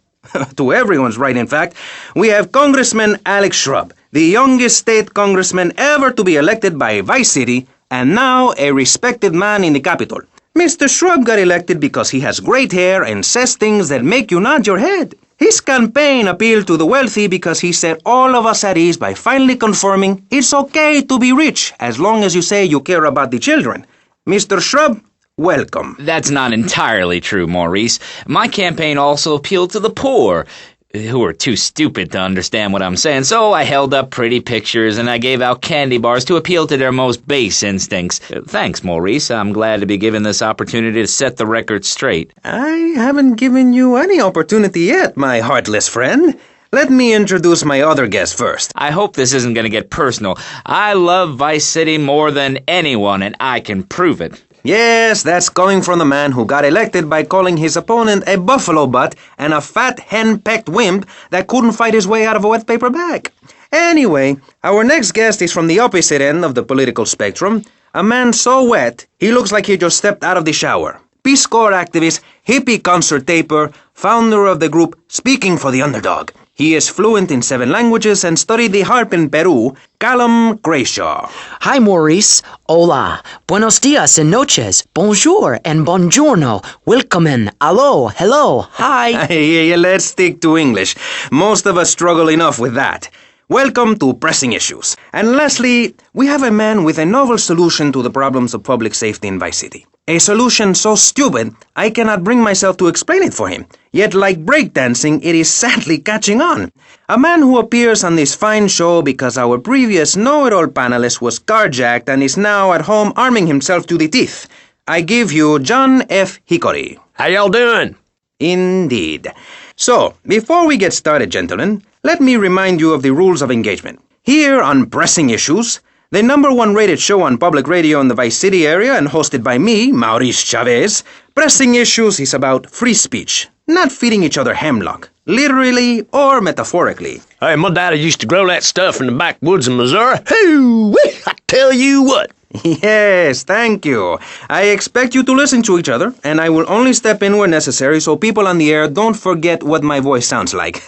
to everyone's right in fact, we have Congressman Alex Shrub, the youngest state congressman ever to be elected by Vice City, and now a respected man in the Capitol. Mr. Shrub got elected because he has great hair and says things that make you nod your head. His campaign appealed to the wealthy because he set all of us at ease by finally confirming it's okay to be rich as long as you say you care about the children. Mr. Shrub, welcome. That's not entirely true, Maurice. My campaign also appealed to the poor, who are too stupid to understand what I'm saying, so I held up pretty pictures and I gave out candy bars to appeal to their most base instincts. Thanks, Maurice. I'm glad to be given this opportunity to set the record straight. I haven't given you any opportunity yet, my heartless friend. Let me introduce my other guest first. I hope this isn't going to get personal. I love Vice City more than anyone, and I can prove it. Yes, that's coming from the man who got elected by calling his opponent a buffalo butt and a fat hen-pecked wimp that couldn't fight his way out of a wet paper bag. Anyway, our next guest is from the opposite end of the political spectrum, a man so wet he looks like he just stepped out of the shower. Peace Corps activist, hippie concert taper, founder of the group Speaking for the Underdog. He is fluent in 7 languages and studied the harp in Peru, Callum Grayshaw. Hi, Maurice. Hola. Buenos dias and noches. Bonjour and buongiorno. Willkommen. Allo. Hello. Hi. Hey, let's stick to English. Most of us struggle enough with that. Welcome to Pressing Issues. And lastly, we have a man with a novel solution to the problems of public safety in Vice City. A solution so stupid, I cannot bring myself to explain it for him. Yet, like breakdancing, it is sadly catching on. A man who appears on this fine show because our previous know-it-all panelist was carjacked and is now at home arming himself to the teeth. I give you John F. Hickory. How y'all doing? Indeed. So, before we get started, gentlemen, let me remind you of the rules of engagement. Here on Pressing Issues, the #1 rated show on public radio in the Vice City area and hosted by me, Maurice Chavez. Pressing Issues is about free speech, not feeding each other hemlock, literally or metaphorically. Hey, my daddy used to grow that stuff in the backwoods of Missouri. Hoo-wee! I tell you what. Yes, thank you. I expect you to listen to each other, and I will only step in where necessary so people on the air don't forget what my voice sounds like.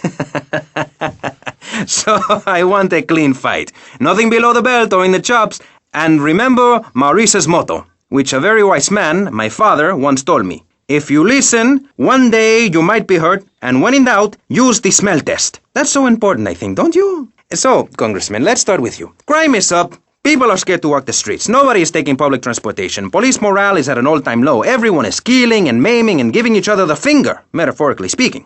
So I want a clean fight. Nothing below the belt or in the chops. And remember Maurice's motto, which a very wise man, my father, once told me. If you listen, one day you might be hurt, and when in doubt, use the smell test. That's so important, I think, don't you? So, Congressman, let's start with you. Crime is up. People are scared to walk the streets. Nobody is taking public transportation. Police morale is at an all-time low. Everyone is killing and maiming and giving each other the finger, metaphorically speaking.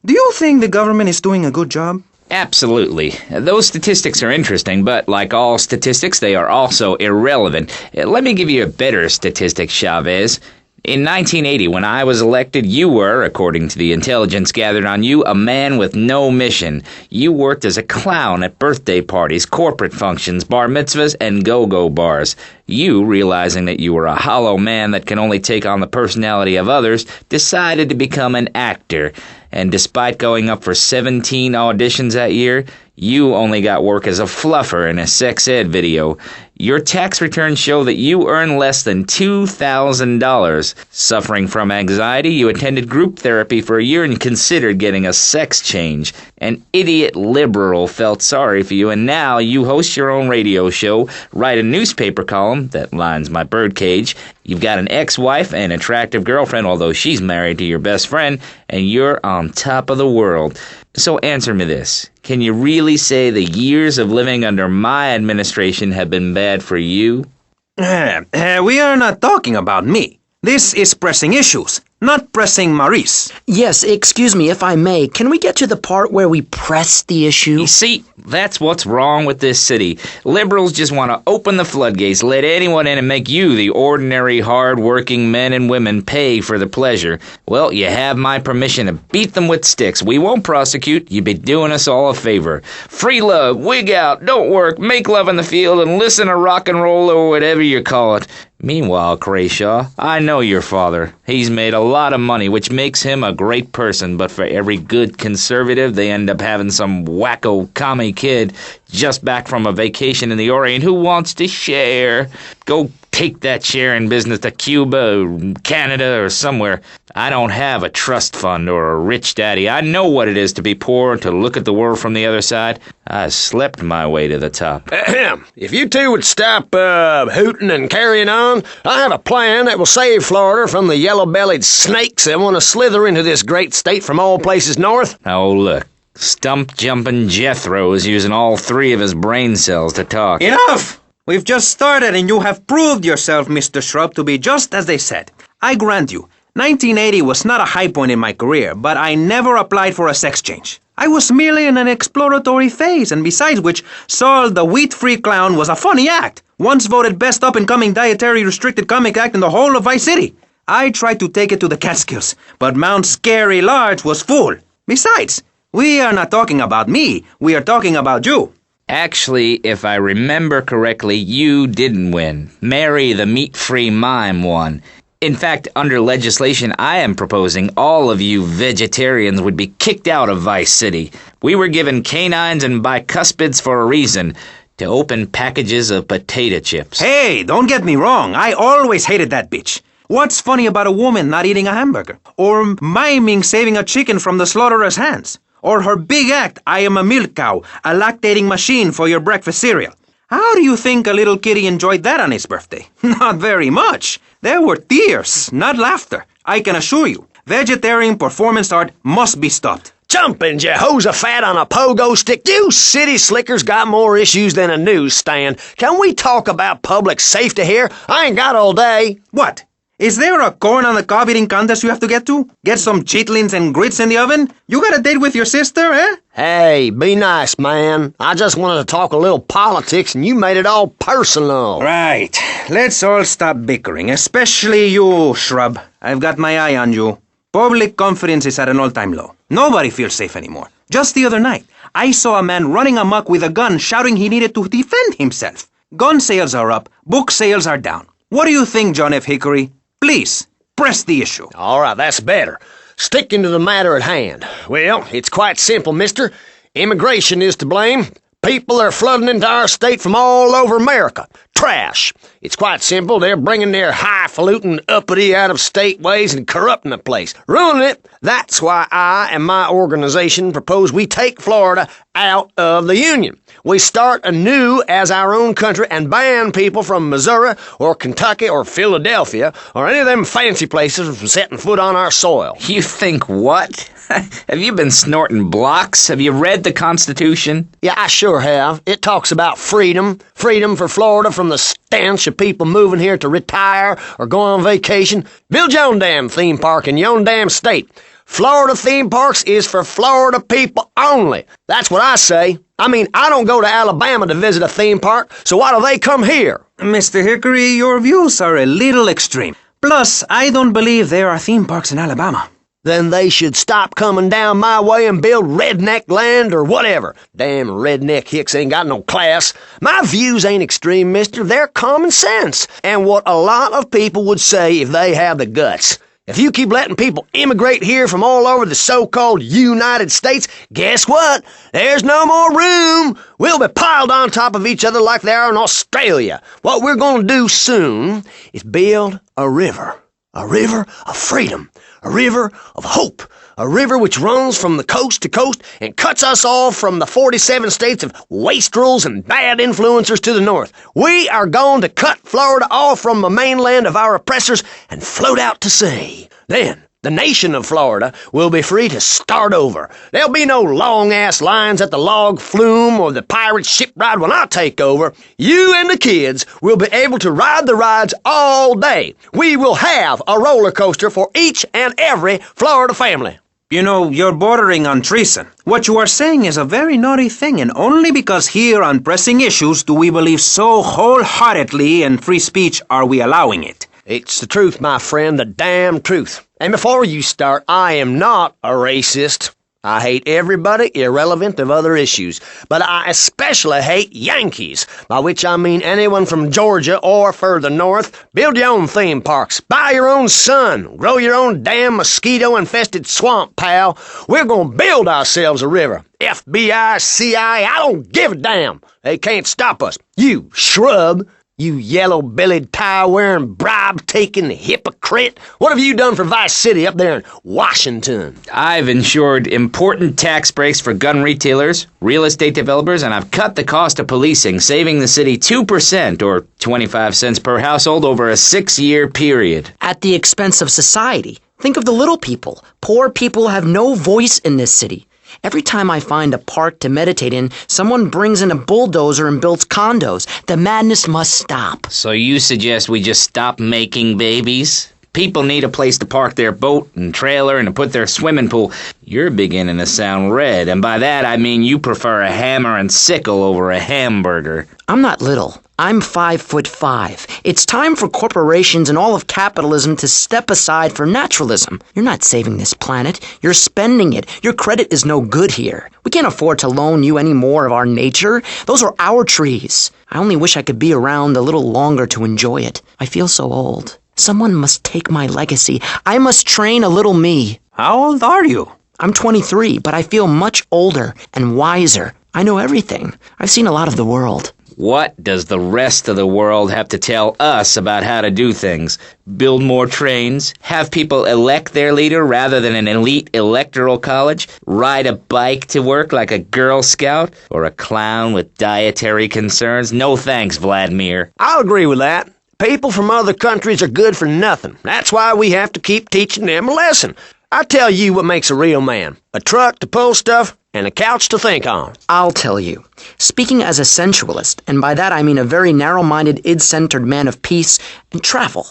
Do you think the government is doing a good job? Absolutely. Those statistics are interesting, but like all statistics, they are also irrelevant. Let me give you a better statistic, Chavez. In 1980, when I was elected, you were, according to the intelligence gathered on you, a man with no mission. You worked as a clown at birthday parties, corporate functions, bar mitzvahs, and go-go bars. You, realizing that you were a hollow man that can only take on the personality of others, decided to become an actor. And despite going up for 17 auditions that year, you only got work as a fluffer in a sex ed video. Your tax returns show that you earn less than $2,000. Suffering from anxiety, you attended group therapy for a year and considered getting a sex change. An idiot liberal felt sorry for you, and now you host your own radio show, write a newspaper column that lines my birdcage. You've got an ex-wife and attractive girlfriend, although she's married to your best friend, and you're on top of the world. So answer me this. Can you really say the years of living under my administration have been bad for you? We are not talking about me. This is Pressing Issues, not Pressing Maurice. Yes, excuse me, if I may. Can we get to the part where we press the issue? You see, that's what's wrong with this city. Liberals just want to open the floodgates, let anyone in and make you, the ordinary, hard-working men and women, pay for the pleasure. Well, you have my permission to beat them with sticks. We won't prosecute. You'd be doing us all a favor. Free love, wig out, don't work, make love in the field, and listen to rock and roll or whatever you call it. Meanwhile, Crashaw, I know your father. He's made a lot of money, which makes him a great person, but for every good conservative, they end up having some wacko commie kid just back from a vacation in the Orient who wants to share. Go take that share in business to Cuba or Canada or somewhere. I don't have a trust fund or a rich daddy. I know what it is to be poor and to look at the world from the other side. I slept my way to the top. If you two would stop hooting and carrying on, I have a plan that will save Florida from the yellow-bellied snakes that want to slither into this great state from all places north. Oh, look. Stump-jumping Jethro is using all 3 of his brain cells to talk. Enough! We've just started and you have proved yourself, Mr. Shrub, to be just as they said. I grant you, 1980 was not a high point in my career, but I never applied for a sex change. I was merely in an exploratory phase, and besides which, Saul the wheat-free clown was a funny act. Once voted best up-and-coming dietary restricted comic act in the whole of Vice City. I tried to take it to the Catskills, but Mount Scary Large was full. Besides, we are not talking about me, we are talking about you. Actually, if I remember correctly, you didn't win. Mary the meat-free mime won. In fact, under legislation I am proposing, all of you vegetarians would be kicked out of Vice City. We were given canines and bicuspids for a reason, to open packages of potato chips. Hey, don't get me wrong, I always hated that bitch. What's funny about a woman not eating a hamburger? Or miming saving a chicken from the slaughtherer's hands? Or her big act, I am a milk cow, a lactating machine for your breakfast cereal. How do you think a little kitty enjoyed that on his birthday? Not very much. There were tears, not laughter. I can assure you, vegetarian performance art must be stopped. Jumping Jehoshaphat on a pogo stick. You city slickers got more issues than a newsstand. Can we talk about public safety here? I ain't got all day. What? Is there a corn on the cob eating contest you have to get to? Get some chitlins and grits in the oven? You got a date with your sister, eh? Hey, be nice, man. I just wanted to talk a little politics and you made it all personal. Right. Let's all stop bickering, especially you, Shrub. I've got my eye on you. Public confidence is at an all-time low. Nobody feels safe anymore. Just the other night, I saw a man running amok with a gun shouting he needed to defend himself. Gun sales are up, book sales are down. What do you think, John F. Hickory? Please, press the issue. All right, that's better. Sticking to the matter at hand. Well, it's quite simple, mister. Immigration is to blame. People are flooding into our state from all over America. Trash. It's quite simple. They're bringing their highfalutin, uppity, out-of-state ways and corrupting the place, ruining it. That's why I and my organization propose we take Florida out of the Union. We start anew as our own country and ban people from Missouri or Kentucky or Philadelphia or any of them fancy places from setting foot on our soil. You think what? Have you been snorting blocks? Have you read the Constitution? Yeah, I sure have. It talks about freedom. Freedom for Florida from the stench of people moving here to retire or go on vacation. Build your own damn theme park in your own damn state. Florida theme parks is for Florida people only. That's what I say. I mean, I don't go to Alabama to visit a theme park, so why do they come here? Mr. Hickory, your views are a little extreme. Plus, I don't believe there are theme parks in Alabama. Then they should stop coming down my way and build redneck land or whatever. Damn redneck hicks ain't got no class. My views ain't extreme, mister. They're common sense. And what a lot of people would say if they have the guts. If you keep letting people immigrate here from all over the so-called United States, guess what? There's no more room. We'll be piled on top of each other like they are in Australia. What we're going to do soon is build a river. A river of freedom. A river of hope. A river which runs from the coast to coast and cuts us off from the 47 states of wastrels and bad influencers to the north. We are going to cut Florida off from the mainland of our oppressors and float out to sea. Then, the nation of Florida will be free to start over. There'll be no long-ass lines at the log flume or the pirate ship ride when I take over. You and the kids will be able to ride the rides all day. We will have a roller coaster for each and every Florida family. You know, you're bordering on treason. What you are saying is a very naughty thing, and only because here on Pressing Issues do we believe so wholeheartedly in free speech are we allowing it. It's the truth, my friend, the damn truth. And before you start, I am not a racist. I hate everybody irrelevant of other issues, but I especially hate Yankees, by which I mean anyone from Georgia or further north. Build your own theme parks, buy your own sun, grow your own damn mosquito-infested swamp, pal. We're gonna build ourselves a river. FBI, CIA, I don't give a damn. They can't stop us. You shrub. You yellow-bellied, tie-wearing, bribe-taking hypocrite. What have you done for Vice City up there in Washington? I've ensured important tax breaks for gun retailers, real estate developers, and I've cut the cost of policing, saving the city 2% or 25 cents per household over a 6-year period. At the expense of society. Think of the little people. Poor people have no voice in this city. Every time I find a park to meditate in, someone brings in a bulldozer and builds condos. The madness must stop. So you suggest we just stop making babies? People need a place to park their boat and trailer and to put their swimming pool. You're beginning to sound red, and by that I mean you prefer a hammer and sickle over a hamburger. I'm not little. I'm 5'5". It's time for corporations and all of capitalism to step aside for naturalism. You're not saving this planet. You're spending it. Your credit is no good here. We can't afford to loan you any more of our nature. Those are our trees. I only wish I could be around a little longer to enjoy it. I feel so old. Someone must take my legacy. I must train a little me. How old are you? I'm 23, but I feel much older and wiser. I know everything. I've seen a lot of the world. What does the rest of the world have to tell us about how to do things? Build more trains? Have people elect their leader rather than an elite electoral college? Ride a bike to work like a Girl Scout? Or a clown with dietary concerns? No thanks, Vladimir. I'll agree with that. People from other countries are good for nothing. That's why we have to keep teaching them a lesson. I tell you what makes a real man. A truck to pull stuff and a couch to think on. I'll tell you. Speaking as a sensualist, and by that I mean a very narrow-minded, id-centered man of peace and travel.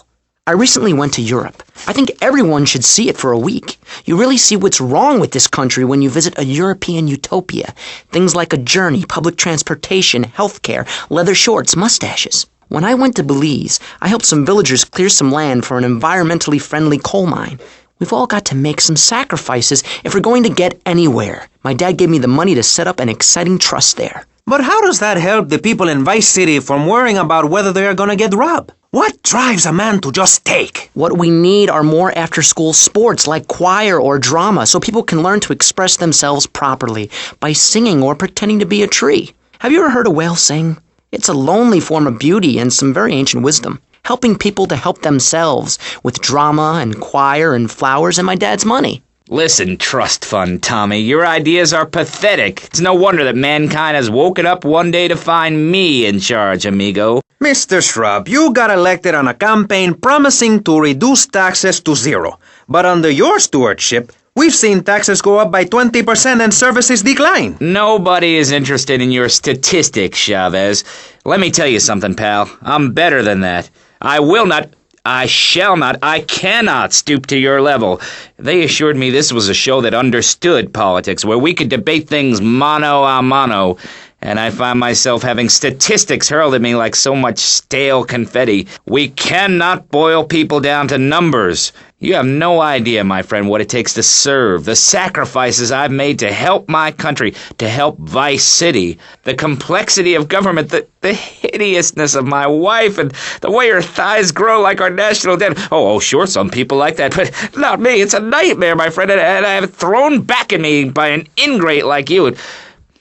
I recently went to Europe. I think everyone should see it for a week. You really see what's wrong with this country when you visit a European utopia. Things like a journey, public transportation, healthcare, leather shorts, mustaches. When I went to Belize, I helped some villagers clear some land for an environmentally friendly coal mine. We've all got to make some sacrifices if we're going to get anywhere. My dad gave me the money to set up an exciting trust there. But how does that help the people in Vice City from worrying about whether they are going to get robbed? What drives a man to just take? What we need are more after-school sports like choir or drama so people can learn to express themselves properly by singing or pretending to be a tree. Have you ever heard a whale sing? It's a lonely form of beauty and some very ancient wisdom, helping people to help themselves with drama and choir and flowers and my dad's money. Listen, trust fund Tommy, your ideas are pathetic. It's no wonder that mankind has woken up one day to find me in charge, amigo. Mr. Shrub, you got elected on a campaign promising to reduce taxes to zero. But under your stewardship, we've seen taxes go up by 20% and services decline. Nobody is interested in your statistics, Chavez. Let me tell you something, pal. I'm better than that. I shall not, I cannot stoop to your level. They assured me this was a show that understood politics, where we could debate things mano a mano, and I find myself having statistics hurled at me like so much stale confetti. We cannot boil people down to numbers. You have no idea, my friend, what it takes to serve, the sacrifices I've made to help my country, to help Vice City, the complexity of government, the hideousness of my wife, and the way her thighs grow like our national debt. Oh, sure, some people like that, but not me. It's a nightmare, my friend, and I have it thrown back at me by an ingrate like you.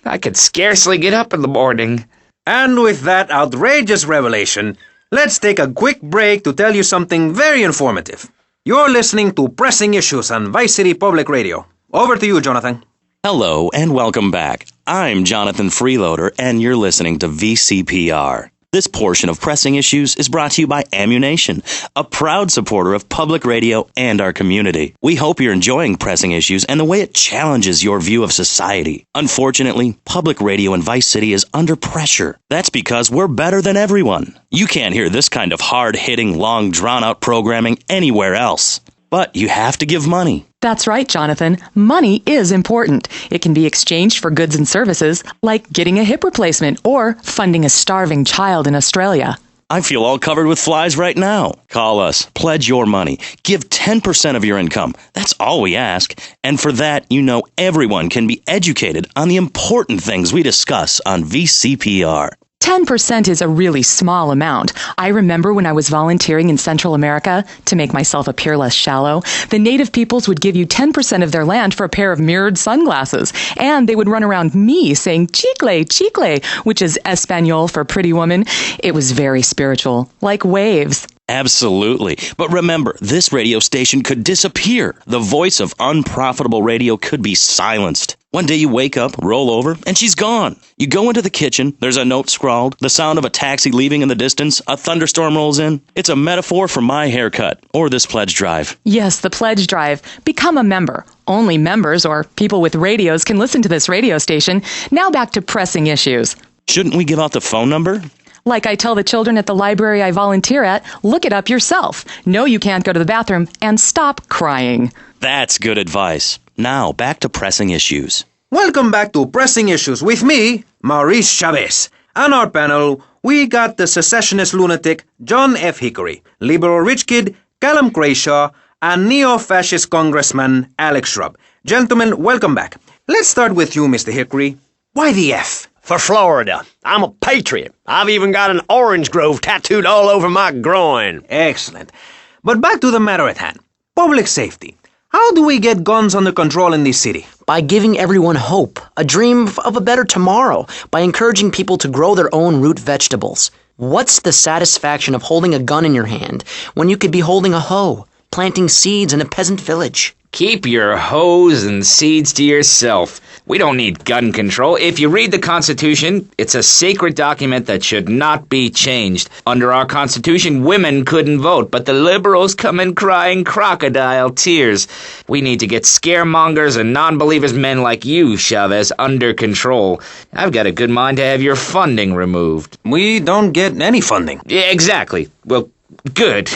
I could scarcely get up in the morning. And with that outrageous revelation, let's take a quick break to tell you something very informative. You're listening to Pressing Issues on Vice City Public Radio. Over to you, Jonathan. Hello and welcome back. I'm Jonathan Freeloader and you're listening to VCPR. This portion of Pressing Issues is brought to you by Ammunition, a proud supporter of public radio and our community. We hope you're enjoying Pressing Issues and the way it challenges your view of society. Unfortunately, public radio in Vice City is under pressure. That's because we're better than everyone. You can't hear this kind of hard-hitting, long, drawn-out programming anywhere else. But you have to give money. That's right, Jonathan. Money is important. It can be exchanged for goods and services, like getting a hip replacement or funding a starving child in Australia. I feel all covered with flies right now. Call us. Pledge your money. Give 10% of your income. That's all we ask. And for that, you know everyone can be educated on the important things we discuss on VCPR. 10% is a really small amount. I remember when I was volunteering in Central America, to make myself appear less shallow, the native peoples would give you 10% of their land for a pair of mirrored sunglasses, and they would run around me saying chicle, chicle, which is Espanol for pretty woman. It was very spiritual, like waves. Absolutely. But remember, this radio station could disappear. The voice of unprofitable radio could be silenced. One day you wake up, roll over, and she's gone. You go into the kitchen, there's a note scrawled, the sound of a taxi leaving in the distance, a thunderstorm rolls in. It's a metaphor for my haircut, or this pledge drive. Yes, the pledge drive. Become a member. Only members or people with radios can listen to this radio station. Now back to Pressing Issues. Shouldn't we give out the phone number? Like I tell the children at the library I volunteer at, look it up yourself. Know you can't go to the bathroom, and stop crying. That's good advice. Now, back to Pressing Issues. Welcome back to Pressing Issues with me, Maurice Chavez. On our panel, we got the secessionist lunatic John F. Hickory, liberal rich kid Callum Crayshaw, and neo-fascist congressman Alex Shrub. Gentlemen, welcome back. Let's start with you, Mr. Hickory. Why the F? For Florida. I'm a patriot. I've even got an orange grove tattooed all over my groin. Excellent. But back to the matter at hand. Public safety. How do we get guns under control in this city? By giving everyone hope, a dream of a better tomorrow, by encouraging people to grow their own root vegetables. What's the satisfaction of holding a gun in your hand when you could be holding a hoe, planting seeds in a peasant village? Keep your hoes and seeds to yourself. We don't need gun control. If you read the Constitution, it's a sacred document that should not be changed. Under our Constitution, women couldn't vote, but the liberals come in crying crocodile tears. We need to get scaremongers and non-believers men like you, Chavez, under control. I've got a good mind to have your funding removed. We don't get any funding. Yeah, exactly. Well, good.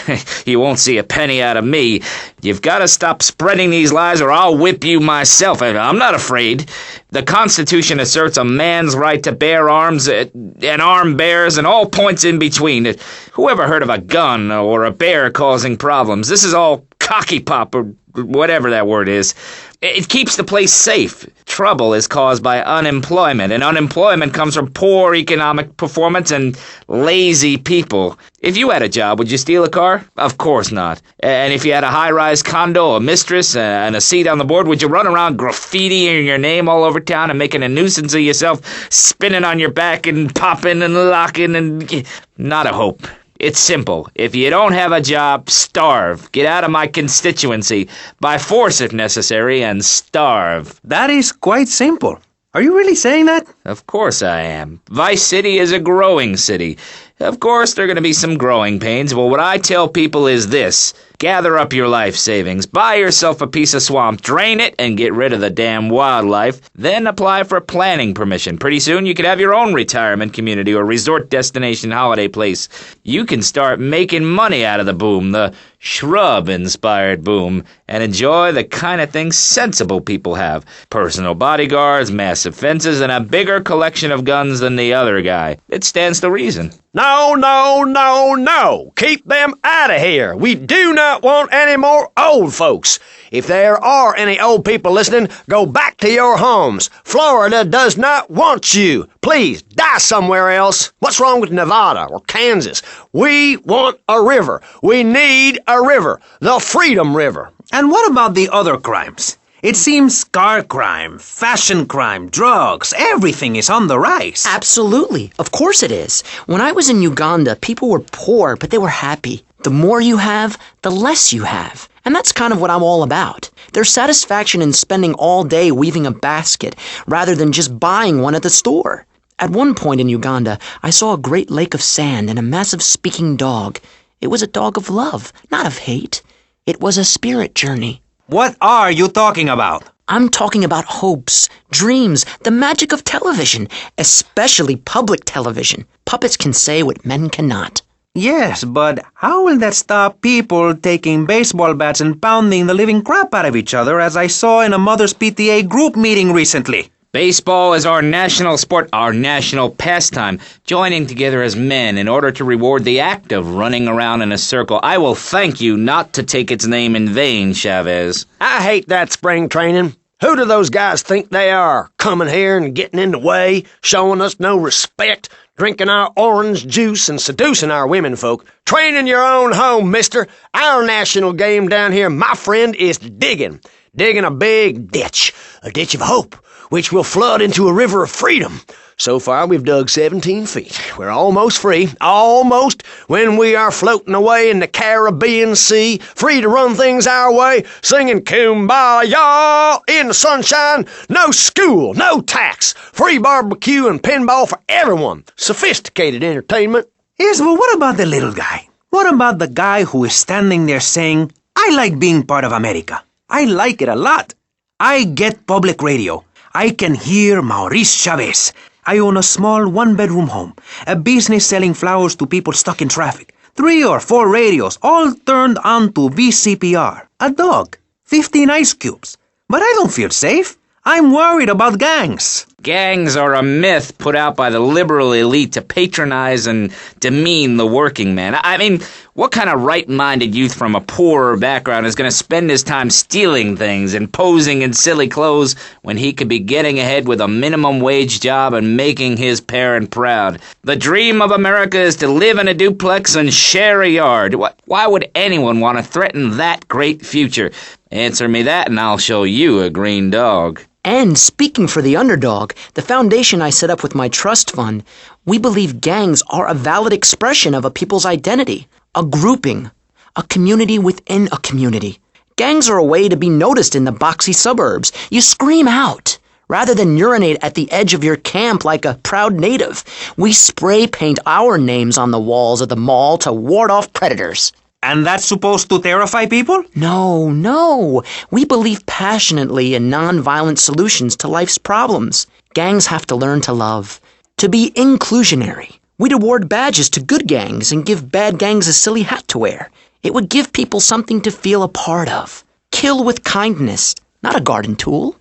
You won't see a penny out of me. You've got to stop spreading these lies or I'll whip you myself. I'm not afraid. The Constitution asserts a man's right to bear arms and arm bears and all points in between. Who ever heard of a gun or a bear causing problems? This is all cocky pop or whatever that word is. It keeps the place safe. Trouble is caused by unemployment, and unemployment comes from poor economic performance and lazy people. If you had a job, would you steal a car? Of course not. And if you had a high-rise condo, a mistress, and a seat on the board, would you run around graffitiing your name all over town and making a nuisance of yourself, spinning on your back and popping and locking and... Not a hope. It's simple. If you don't have a job, starve. Get out of my constituency, by force if necessary, and starve. That is quite simple. Are you really saying that? Of course I am. Vice City is a growing city. Of course there are going to be some growing pains. Well, what I tell people is this. Gather up your life savings, buy yourself a piece of swamp, drain it, and get rid of the damn wildlife. Then apply for planning permission. Pretty soon you could have your own retirement community or resort destination holiday place. You can start making money out of the boom, the shrub-inspired boom, and enjoy the kind of things sensible people have. Personal bodyguards, massive fences, and a bigger collection of guns than the other guy. It stands to reason. No, no, no, no. Keep them out of here. We do not want any more old folks. If there are any old people listening, go back to your homes. Florida does not want you. Please, die somewhere else. What's wrong with Nevada or Kansas? We want a river. We need a river. The Freedom River. And what about the other crimes? It seems car crime, fashion crime, drugs, everything is on the rise. Absolutely. Of course it is. When I was in Uganda, people were poor, but they were happy. The more you have, the less you have. And that's kind of what I'm all about. There's satisfaction in spending all day weaving a basket rather than just buying one at the store. At one point in Uganda, I saw a great lake of sand and a massive speaking dog. It was a dog of love, not of hate. It was a spirit journey. What are you talking about? I'm talking about hopes, dreams, the magic of television, especially public television. Puppets can say what men cannot. Yes, but how will that stop people taking baseball bats and pounding the living crap out of each other, as I saw in a Mother's PTA group meeting recently? Baseball is our national sport, our national pastime, joining together as men in order to reward the act of running around in a circle. I will thank you not to take its name in vain, Chavez. I hate that spring training. Who do those guys think they are? Coming here and getting in the way, showing us no respect, drinking our orange juice and seducing our women folk. Train in your own home, mister. Our national game down here, my friend, is digging. Digging a big ditch. A ditch of hope, which will flood into a river of freedom. So far, we've dug 17 feet. We're almost free. Almost. When we are floating away in the Caribbean Sea, free to run things our way, singing Kumbaya in the sunshine. No school, no tax. Free barbecue and pinball for everyone. Sophisticated entertainment. Yes, but what about the little guy? What about the guy who is standing there saying, I like being part of America. I like it a lot. I get public radio. I can hear Maurice Chavez. I own a small one-bedroom home, a business selling flowers to people stuck in traffic, 3 or 4 radios, all turned on to VCPR, a dog, 15 ice cubes. But I don't feel safe. I'm worried about gangs. Gangs are a myth put out by the liberal elite to patronize and demean the working man. I mean, what kind of right-minded youth from a poorer background is going to spend his time stealing things and posing in silly clothes when he could be getting ahead with a minimum wage job and making his parent proud? The dream of America is to live in a duplex and share a yard. Why would anyone want to threaten that great future? Answer me that and I'll show you a green dog. And speaking for the underdog, the foundation I set up with my trust fund, we believe gangs are a valid expression of a people's identity, a grouping, a community within a community. Gangs are a way to be noticed in the boxy suburbs. You scream out. Rather than urinate at the edge of your camp like a proud native, we spray paint our names on the walls of the mall to ward off predators. And that's supposed to terrify people? No. We believe passionately in non-violent solutions to life's problems. Gangs have to learn to love, to be inclusionary. We'd award badges to good gangs and give bad gangs a silly hat to wear. It would give people something to feel a part of. Kill with kindness, not a garden tool.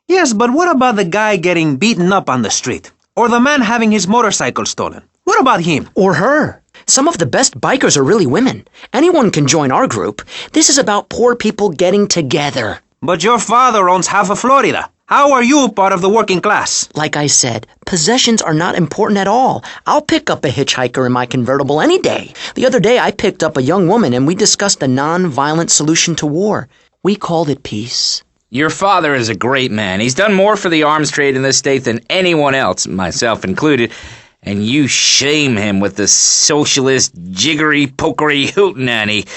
Yes, but what about the guy getting beaten up on the street? Or the man having his motorcycle stolen? What about him? Or her. Some of the best bikers are really women. Anyone can join our group. This is about poor people getting together. But your father owns half of Florida. How are you part of the working class? Like I said, possessions are not important at all. I'll pick up a hitchhiker in my convertible any day. The other day I picked up a young woman and we discussed a non-violent solution to war. We called it peace. Your father is a great man. He's done more for the arms trade in this state than anyone else, myself included. And you shame him with the socialist, jiggery-pokery hootenanny.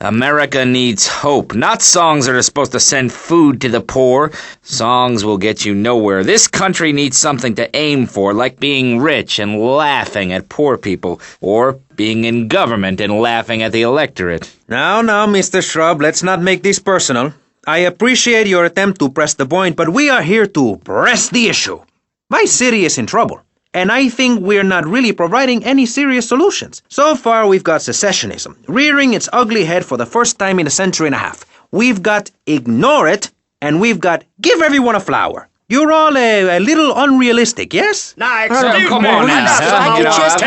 America needs hope, not songs that are supposed to send food to the poor. Songs will get you nowhere. This country needs something to aim for, like being rich and laughing at poor people, or being in government and laughing at the electorate. Now, Mr. Shrub, let's not make this personal. I appreciate your attempt to press the point, but we are here to press the issue. My city is in trouble. And I think we're not really providing any serious solutions. So far, we've got secessionism, rearing its ugly head for the first time in a century and a half. We've got ignore it, and we've got give everyone a flower. You're all a little unrealistic, yes? Come on now.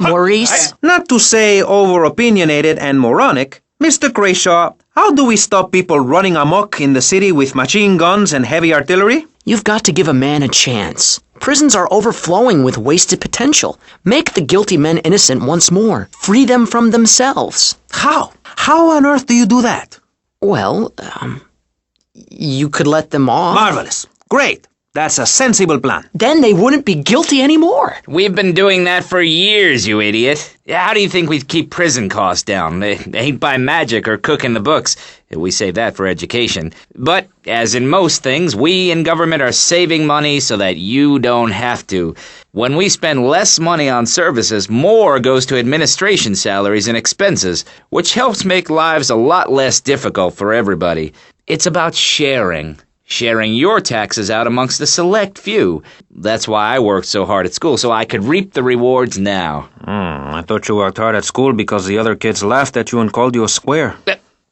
Maurice? Not to say over-opinionated and moronic, Mr. Crashaw, how do we stop people running amok in the city with machine guns and heavy artillery? You've got to give a man a chance. Prisons are overflowing with wasted potential. Make the guilty men innocent once more. Free them from themselves. How? How on earth do you do that? Well, you could let them off. Marvelous. Great. That's a sensible plan. Then they wouldn't be guilty anymore. We've been doing that for years, you idiot. How do you think we keep prison costs down? They ain't by magic or cooking the books. We save that for education. But, as in most things, we in government are saving money so that you don't have to. When we spend less money on services, more goes to administration salaries and expenses, which helps make lives a lot less difficult for everybody. It's about sharing. Sharing your taxes out amongst the select few. That's why I worked so hard at school, so I could reap the rewards now. I thought you worked hard at school because the other kids laughed at you and called you a square.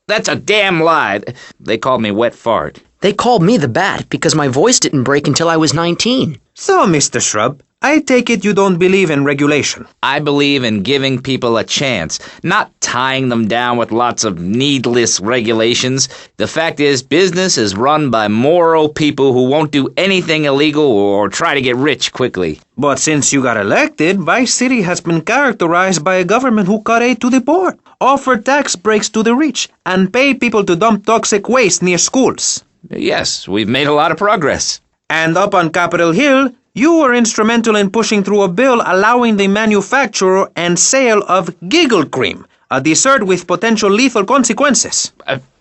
That's a damn lie. They called me wet fart. They called me the Bat because my voice didn't break until I was 19. So, Mr. Shrub, I take it you don't believe in regulation. I believe in giving people a chance, not tying them down with lots of needless regulations. The fact is, business is run by moral people who won't do anything illegal or try to get rich quickly. But since you got elected, Vice City has been characterized by a government who cut aid to the poor, offer tax breaks to the rich, and pay people to dump toxic waste near schools. Yes, we've made a lot of progress. And up on Capitol Hill, you were instrumental in pushing through a bill allowing the manufacture and sale of giggle cream, a dessert with potential lethal consequences.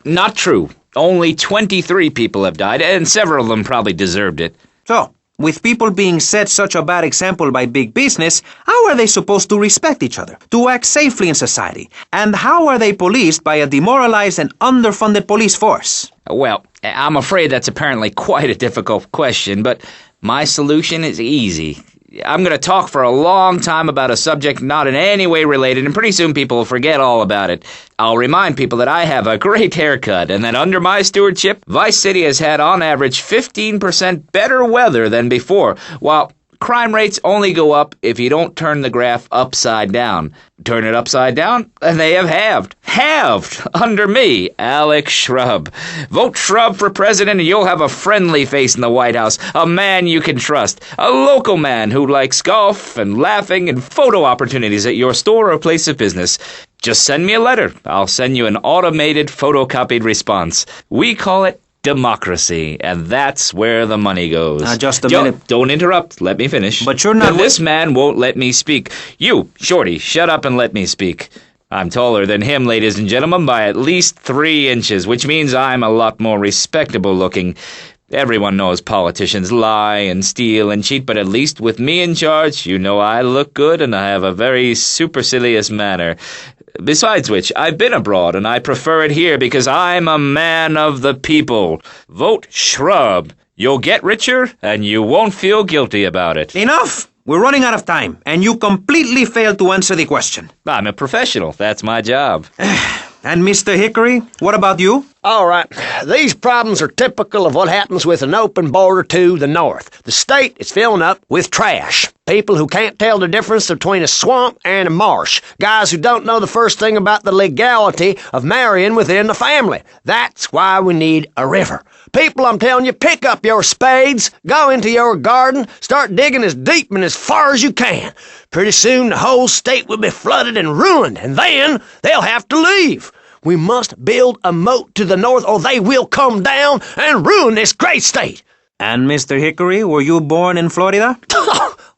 Not true. Only 23 people have died, and several of them probably deserved it. So, with people being set such a bad example by big business, how are they supposed to respect each other, to act safely in society? And how are they policed by a demoralized and underfunded police force? Well, I'm afraid that's apparently quite a difficult question, but my solution is easy. I'm going to talk for a long time about a subject not in any way related, and pretty soon people will forget all about it. I'll remind people that I have a great haircut, and that under my stewardship, Vice City has had on average 15% better weather than before, while crime rates only go up if you don't turn the graph upside down. Turn it upside down, and they have halved. Halved! Under me, Alex Shrub. Vote Shrub for president and you'll have a friendly face in the White House. A man you can trust. A local man who likes golf and laughing and photo opportunities at your store or place of business. Just send me a letter. I'll send you an automated photocopied response. We call it democracy, and that's where the money goes. Just a minute. Don't interrupt. Let me finish. But you're not... This man won't let me speak. You, Shorty, shut up and let me speak. I'm taller than him, ladies and gentlemen, by at least 3 inches, which means I'm a lot more respectable looking. Everyone knows politicians lie and steal and cheat, but at least with me in charge, you know I look good and I have a very supercilious manner. Besides which, I've been abroad, and I prefer it here because I'm a man of the people. Vote Shrub. You'll get richer, and you won't feel guilty about it. Enough! We're running out of time, and you completely failed to answer the question. I'm a professional. That's my job. And Mr. Hickory, what about you? All right, these problems are typical of what happens with an open border to the north. The state is filling up with trash. People who can't tell the difference between a swamp and a marsh. Guys who don't know the first thing about the legality of marrying within the family. That's why we need a river. People, I'm telling you, pick up your spades, go into your garden, start digging as deep and as far as you can. Pretty soon the whole state will be flooded and ruined, and then they'll have to leave. We must build a moat to the north, or they will come down and ruin this great state. And Mr. Hickory, were you born in Florida?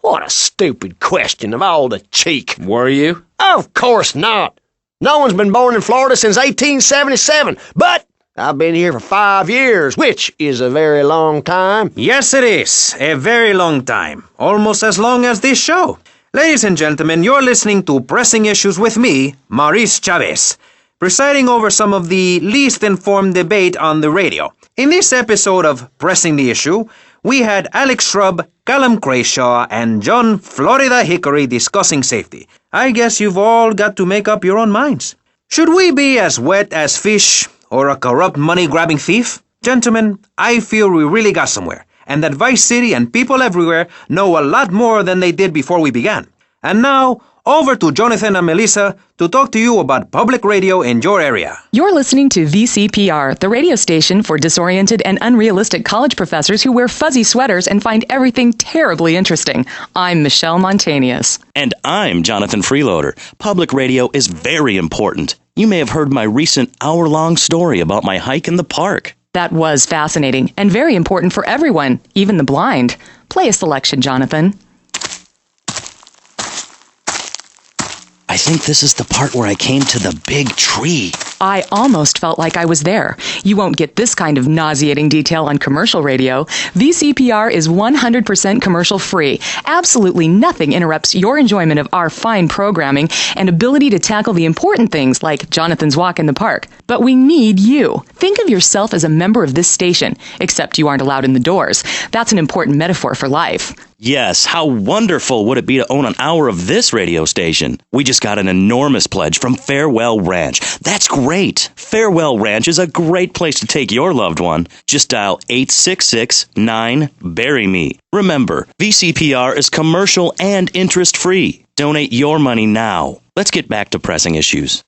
What a stupid question of all the cheek. Were you? Of course not. No one's been born in Florida since 1877, but I've been here for 5 years, which is a very long time. Yes, it is. A very long time. Almost as long as this show. Ladies and gentlemen, you're listening to Pressing Issues with me, Maurice Chavez, presiding over some of the least informed debate on the radio. In this episode of Pressing the Issue, we had Alex Shrub, Callum Crayshaw, and John Florida Hickory discussing safety. I guess you've all got to make up your own minds. Should we be as wet as fish or a corrupt money-grabbing thief? Gentlemen, I feel we really got somewhere, and that Vice City and people everywhere know a lot more than they did before we began. And now, over to Jonathan and Melissa to talk to you about public radio in your area. You're listening to VCPR, the radio station for disoriented and unrealistic college professors who wear fuzzy sweaters and find everything terribly interesting. I'm Michelle Montanius. And I'm Jonathan Freeloader. Public radio is very important. You may have heard my recent hour-long story about my hike in the park. That was fascinating and very important for everyone, even the blind. Play a selection, Jonathan. I think this is the part where I came to the big tree. I almost felt like I was there. You won't get this kind of nauseating detail on commercial radio. VCPR is 100% commercial free. Absolutely nothing interrupts your enjoyment of our fine programming and ability to tackle the important things like Jonathan's walk in the park. But we need you. Think of yourself as a member of this station, except you aren't allowed in the doors. That's an important metaphor for life. Yes, how wonderful would it be to own an hour of this radio station? We just got an enormous pledge from Farewell Ranch. That's great. Farewell Ranch is a great place to take your loved one. Just dial 866-9-BURY-ME. Remember, VCPR is commercial and interest-free. Donate your money now. Let's get back to pressing issues.